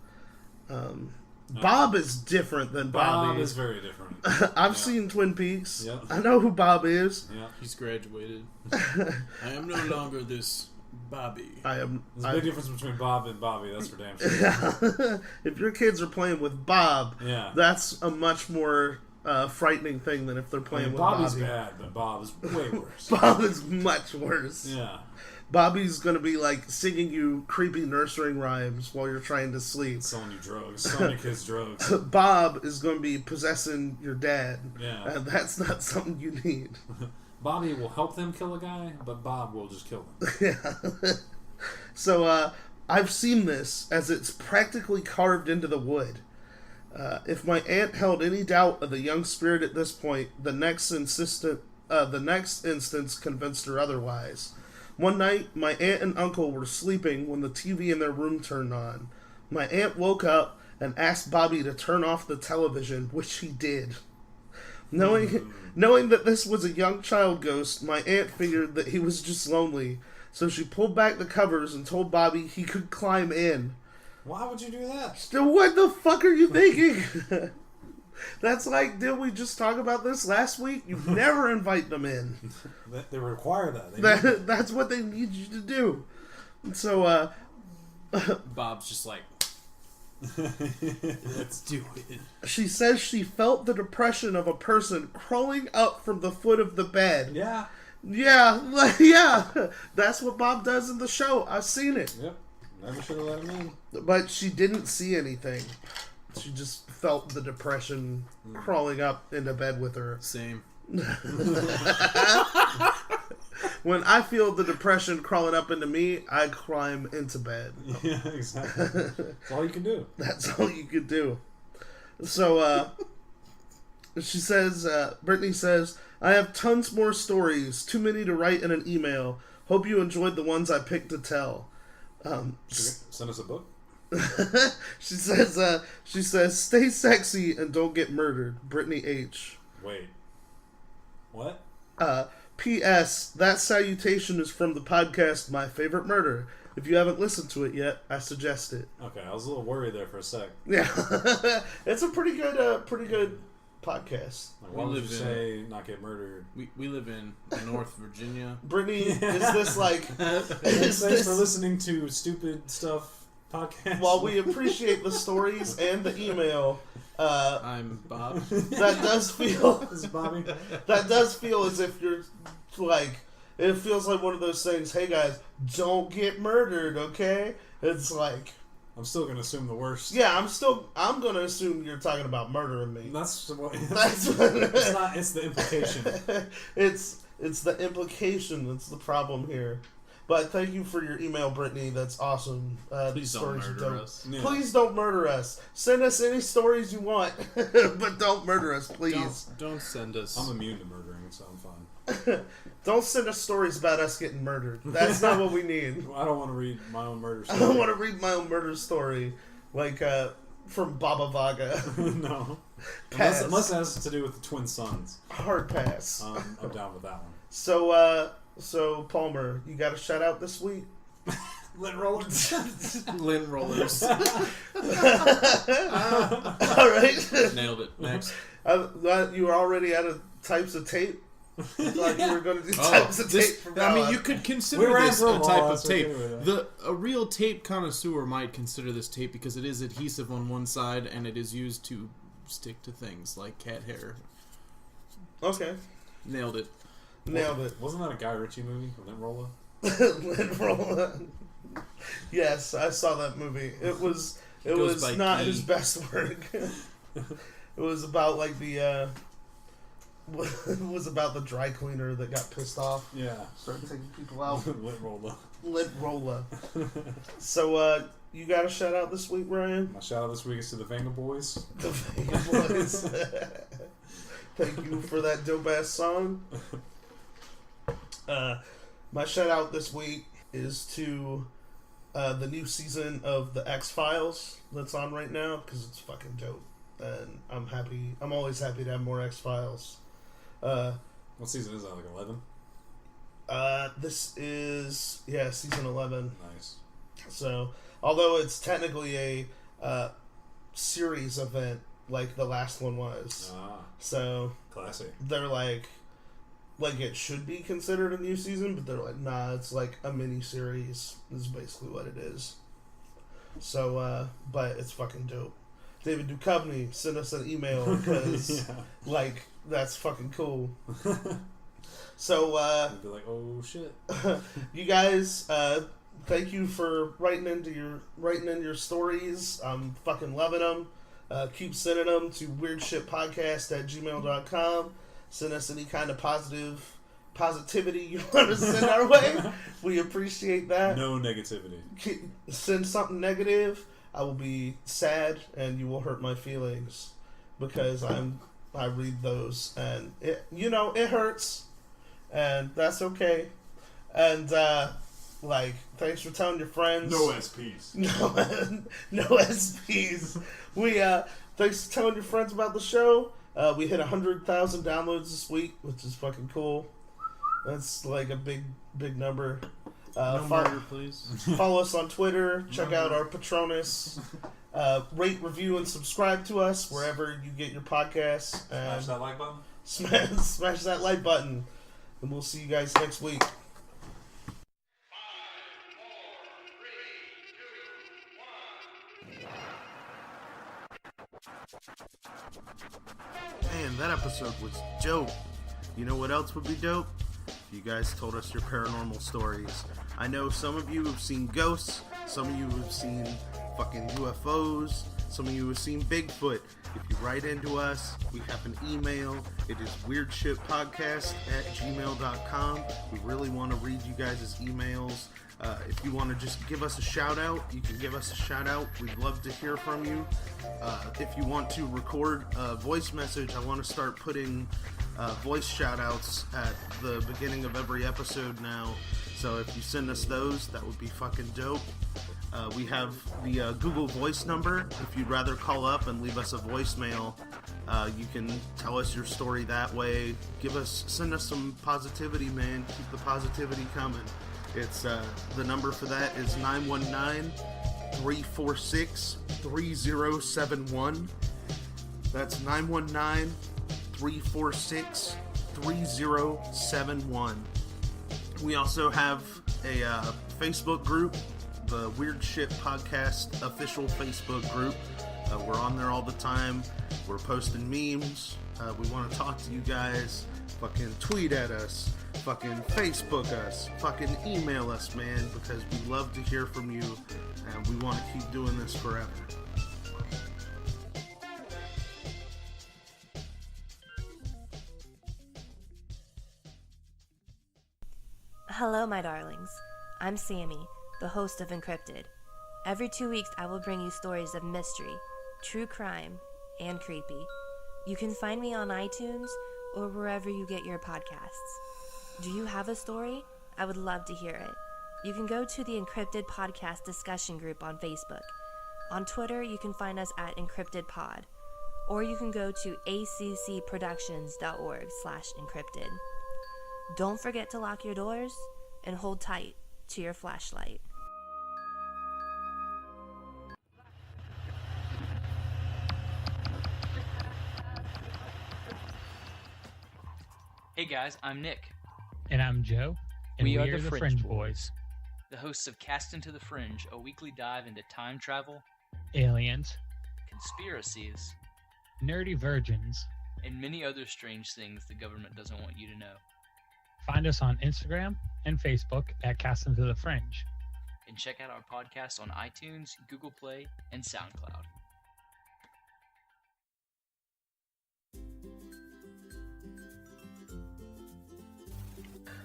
Speaker 6: Bob is different than Bobby.
Speaker 7: Bob is very different.
Speaker 6: I've seen Twin Peaks.
Speaker 7: Yep.
Speaker 6: I know who Bob is.
Speaker 7: Yeah.
Speaker 8: He's graduated. I am no longer this Bobby.
Speaker 6: There's
Speaker 7: a big difference between Bob and Bobby, that's for damn sure.
Speaker 6: Yeah. If your kids are playing with Bob, that's a much more frightening thing than if they're playing with
Speaker 7: Bobby's
Speaker 6: Bobby.
Speaker 7: bad, but Bob is way worse.
Speaker 6: Bob is much worse.
Speaker 7: Yeah.
Speaker 6: Bobby's gonna be like singing you creepy nursery rhymes while you're trying to sleep.
Speaker 7: Selling you drugs. Selling your kids drugs.
Speaker 6: Bob is gonna be possessing your dad.
Speaker 7: Yeah.
Speaker 6: And that's not something you need.
Speaker 7: Bobby will help them kill a guy, but Bob will just kill them.
Speaker 6: Yeah. So, I've seen this as it's practically carved into the wood. If my aunt held any doubt of the young spirit at this point, the next instance convinced her otherwise. One night, my aunt and uncle were sleeping when the TV in their room turned on. My aunt woke up and asked Bobby to turn off the television, which he did. Knowing that this was a young child ghost, my aunt figured that he was just lonely, so she pulled back the covers and told Bobby he could climb in.
Speaker 7: Why would you do that?
Speaker 6: Still, what the fuck are you thinking? That's like, did we just talk about this last week? You never invite them in.
Speaker 7: They require that.
Speaker 6: That's what they need you to do. So,
Speaker 8: Bob's just like, let's do it.
Speaker 6: She says she felt the depression of a person crawling up from the foot of the bed.
Speaker 7: Yeah.
Speaker 6: Yeah. That's what Bob does in the show. I've seen it.
Speaker 7: Yep. Never should have let him in.
Speaker 6: But she didn't see anything. She just felt the depression crawling up into bed with her.
Speaker 8: Same.
Speaker 6: When I feel the depression crawling up into me, I climb into bed.
Speaker 7: Yeah, exactly. That's all you can do.
Speaker 6: That's all you could do. So, she says, Brittany says, I have tons more stories, too many to write in an email. Hope you enjoyed the ones I picked to tell.
Speaker 7: Send us a book.
Speaker 6: She says, stay sexy and don't get murdered. Brittany H.
Speaker 7: Wait. What?
Speaker 6: P.S. That salutation is from the podcast My Favorite Murder. If you haven't listened to it yet, I suggest it.
Speaker 7: Okay, I was a little worried there for a sec.
Speaker 6: Yeah. It's a pretty good podcast.
Speaker 7: Like, why would you say not get murdered?
Speaker 8: We live in North Virginia.
Speaker 6: Brittany, is this like...
Speaker 7: Thanks for listening to stupid stuff podcast.
Speaker 6: While we appreciate the stories and the email...
Speaker 8: I'm Bob.
Speaker 6: That does feel...
Speaker 7: This is Bobby.
Speaker 6: That does feel as if you're like... It feels like one of those things, hey guys, don't get murdered, okay? It's like...
Speaker 7: I'm still going to assume the worst.
Speaker 6: Yeah, I'm going to assume you're talking about murdering me.
Speaker 7: That's what...
Speaker 6: It's
Speaker 7: the implication.
Speaker 6: It's the implication that's the problem here. But thank you for your email, Brittany. That's awesome.
Speaker 8: Please don't murder us.
Speaker 6: Yeah. Please don't murder us. Send us any stories you want, but don't murder us, please.
Speaker 8: Don't send us.
Speaker 7: I'm immune to murdering, so I'm fine.
Speaker 6: Don't send us stories about us getting murdered. That's not what we need.
Speaker 7: I don't want to read my own murder story.
Speaker 6: I don't want to read my own murder story, like from Baba Vanga.
Speaker 7: No.
Speaker 6: Pass.
Speaker 7: Unless it has to do with the twin sons.
Speaker 6: Hard pass.
Speaker 7: I'm down with that one.
Speaker 6: So Palmer, you got a shout out this week?
Speaker 7: Lint rollers.
Speaker 8: Lint rollers.
Speaker 6: All right.
Speaker 8: Nailed it. Next.
Speaker 6: You were already out of types of tape? I thought you were going to do types of tape from now
Speaker 8: I mean,
Speaker 6: on.
Speaker 8: you could consider this a type of tape. A real tape connoisseur might consider this tape because it is adhesive on one side and it is used to stick to things like cat hair.
Speaker 6: Okay.
Speaker 8: Nailed it.
Speaker 7: Wasn't that a Guy Ritchie movie, Lint Roller?
Speaker 6: Lint Roller. Yes, I saw that movie. It was not his best work. It was about like the it was about the dry cleaner that got pissed off.
Speaker 7: Yeah.
Speaker 6: Started taking people out.
Speaker 7: Lint Roller.
Speaker 6: So you got a shout out this week, Ryan?
Speaker 7: My shout out this week is to the Vanga Boys.
Speaker 6: The Vanga Boys. Thank you for that dope ass song. My shout out this week is to the new season of the X-Files that's on right now because it's fucking dope, and I'm happy. I'm always happy to have more X-Files.
Speaker 7: What season is that? Like 11?
Speaker 6: This is season 11.
Speaker 7: Nice.
Speaker 6: So, although it's technically a series event like the last one was, so
Speaker 7: classy.
Speaker 6: They're like it should be considered a new season, but they're like, nah, it's like a mini series is basically what it is. So, but it's fucking dope. David Duchovny, send us an email because like that's fucking cool. So
Speaker 7: I'd be like, oh shit.
Speaker 6: You guys, thank you for writing in your stories. I'm fucking loving them. Keep sending them to weirdshitpodcast@gmail.com. Send us any kind of positivity you want to send our way. We appreciate that.
Speaker 7: No negativity.
Speaker 6: Send something negative, I will be sad and you will hurt my feelings because I read those and it hurts and that's okay. And thanks for telling your friends.
Speaker 7: No SPs.
Speaker 6: No SPs. Thanks for telling your friends about the show. We hit 100,000 downloads this week, which is fucking cool. That's like a big number.
Speaker 8: Murder, please.
Speaker 6: Follow us on Twitter. Check out our Patronus. Rate, review, and subscribe to us wherever you get your podcasts.
Speaker 7: Smash that like button.
Speaker 6: Smash that like button. And we'll see you guys next week. Man, that episode was dope. You know what else would be dope? You guys told us your paranormal stories. I know some of you have seen ghosts, some of you have seen fucking UFOs, Some of you have seen Bigfoot. If you write into us, we have an email. It is weirdshitpodcast@gmail.com. We really want to read you guys' emails. If you want to just give us a shout out, you can give us a shout out. We'd love to hear from you. If you want to record a voice message, I want to start putting voice shout outs at the beginning of every episode now. So if you send us those, that would be fucking dope. We have the Google Voice number. If you'd rather call up and leave us a voicemail, you can tell us your story that way. Send us some positivity, man. Keep the positivity coming. It's the number for that is 919-346-3071. That's 919-346-3071. We also have a Facebook group, the Weird Shit Podcast official Facebook group. We're on there all the time. We're posting memes. We want to talk to you guys. Fucking tweet at us. Fucking Facebook us. Fucking email us, man, because we love to hear from you and we want to keep doing this forever.
Speaker 12: Hello, my darlings. I'm Sammy, the host of Encrypted. Every 2 weeks, I will bring you stories of mystery, true crime, and creepy. You can find me on iTunes or wherever you get your podcasts. Do you have a story? I would love to hear it. You can go to the Encrypted Podcast discussion group on Facebook. On Twitter, you can find us at EncryptedPod, or you can go to accproductions.org/encrypted. Don't forget to lock your doors and hold tight to your flashlight.
Speaker 13: Hey guys, I'm Nick.
Speaker 14: And I'm Joe. And we are the Fringe Boys.
Speaker 13: The hosts of Cast into the Fringe, a weekly dive into time travel,
Speaker 14: aliens,
Speaker 13: conspiracies,
Speaker 14: nerdy virgins,
Speaker 13: and many other strange things the government doesn't want you to know.
Speaker 14: Find us on Instagram and Facebook at Cast into the Fringe.
Speaker 13: And check out our podcast on iTunes, Google Play, and SoundCloud.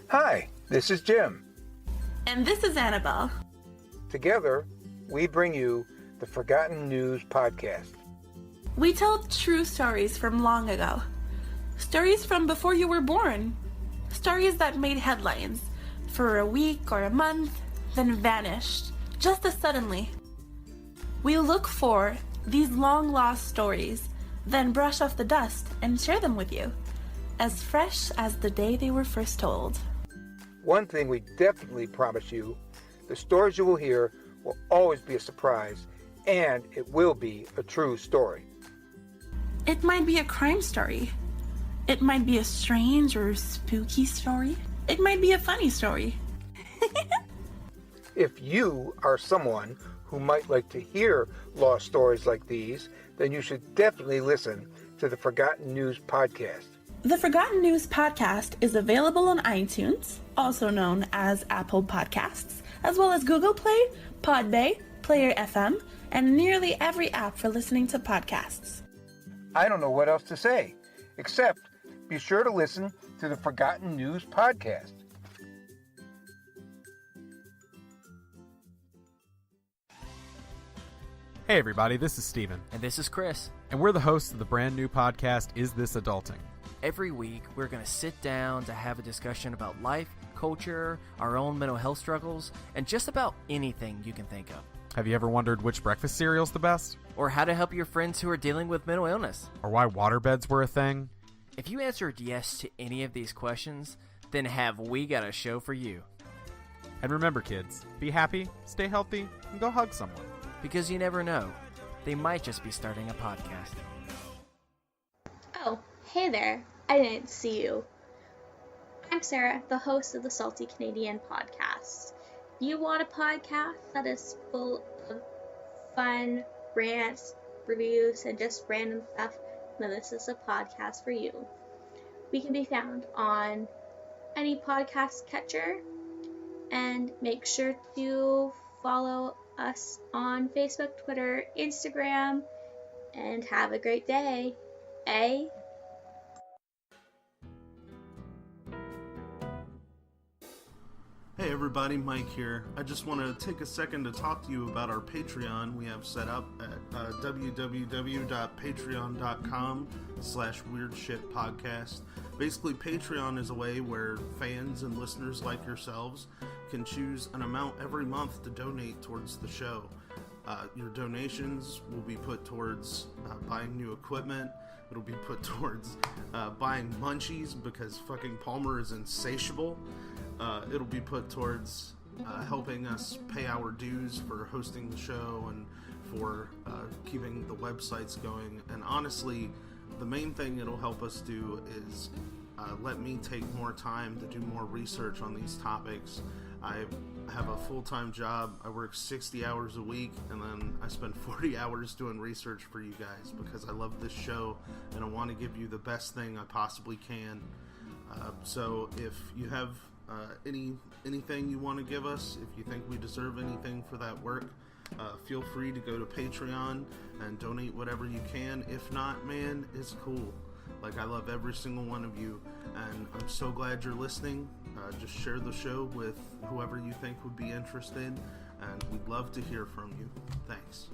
Speaker 15: Hi, this is Jim.
Speaker 16: And this is Annabelle.
Speaker 15: Together, we bring you the Forgotten News Podcast.
Speaker 16: We tell true stories from long ago. Stories from before you were born. Stories that made headlines for a week or a month, then vanished, just as suddenly. We look for these long-lost stories, then brush off the dust and share them with you, as fresh as the day they were first told.
Speaker 15: One thing we definitely promise you, the stories you will hear will always be a surprise, and it will be a true story.
Speaker 16: It might be a crime story. It might be a strange or spooky story. It might be a funny story.
Speaker 15: If you are someone who might like to hear lost stories like these, then you should definitely listen to the Forgotten News Podcast.
Speaker 16: The Forgotten News Podcast is available on iTunes, also known as Apple Podcasts, as well as Google Play, Podbay, Player FM, and nearly every app for listening to podcasts.
Speaker 15: I don't know what else to say, except be sure to listen to the Forgotten News Podcast.
Speaker 17: Hey everybody, this is Steven.
Speaker 18: And this is Chris.
Speaker 17: And we're the hosts of the brand new podcast, Is This Adulting?
Speaker 18: Every week, we're going to sit down to have a discussion about life, culture, our own mental health struggles, and just about anything you can think of.
Speaker 17: Have you ever wondered which breakfast cereal's the best?
Speaker 18: Or how to help your friends who are dealing with mental illness?
Speaker 17: Or why waterbeds were a thing?
Speaker 18: If you answered yes to any of these questions, then have we got a show for you.
Speaker 17: And remember, kids, be happy, stay healthy, and go hug someone.
Speaker 18: Because you never know. They might just be starting a podcast.
Speaker 19: Oh, hey there. I didn't see you. I'm Sarah, the host of the Salty Canadian podcast. You want a podcast that is full of fun, rants, reviews, and just random stuff? Then this is a podcast for you. We can be found on any podcast catcher, and make sure to follow us on Facebook, Twitter, Instagram, and have a great day. Eh?
Speaker 6: Hey everybody, Mike here. I just want to take a second to talk to you about our Patreon we have set up at www.patreon.com/weirdshitpodcast. Basically, Patreon is a way where fans and listeners like yourselves can choose an amount every month to donate towards the show. Your donations will be put towards buying new equipment. It'll be put towards buying munchies because fucking Palmer is insatiable. It'll be put towards helping us pay our dues for hosting the show and for keeping the websites going. And honestly, the main thing it'll help us do is let me take more time to do more research on these topics. I have a full-time job. I work 60 hours a week, and then I spend 40 hours doing research for you guys because I love this show and I want to give you the best thing I possibly can. So if you have anything you want to give us, if you think we deserve anything for that work, feel free to go to Patreon and donate whatever you can. If not, man, it's cool. Like, I love every single one of you, and I'm so glad you're listening. Just share the show with whoever you think would be interested, and we'd love to hear from you. Thanks.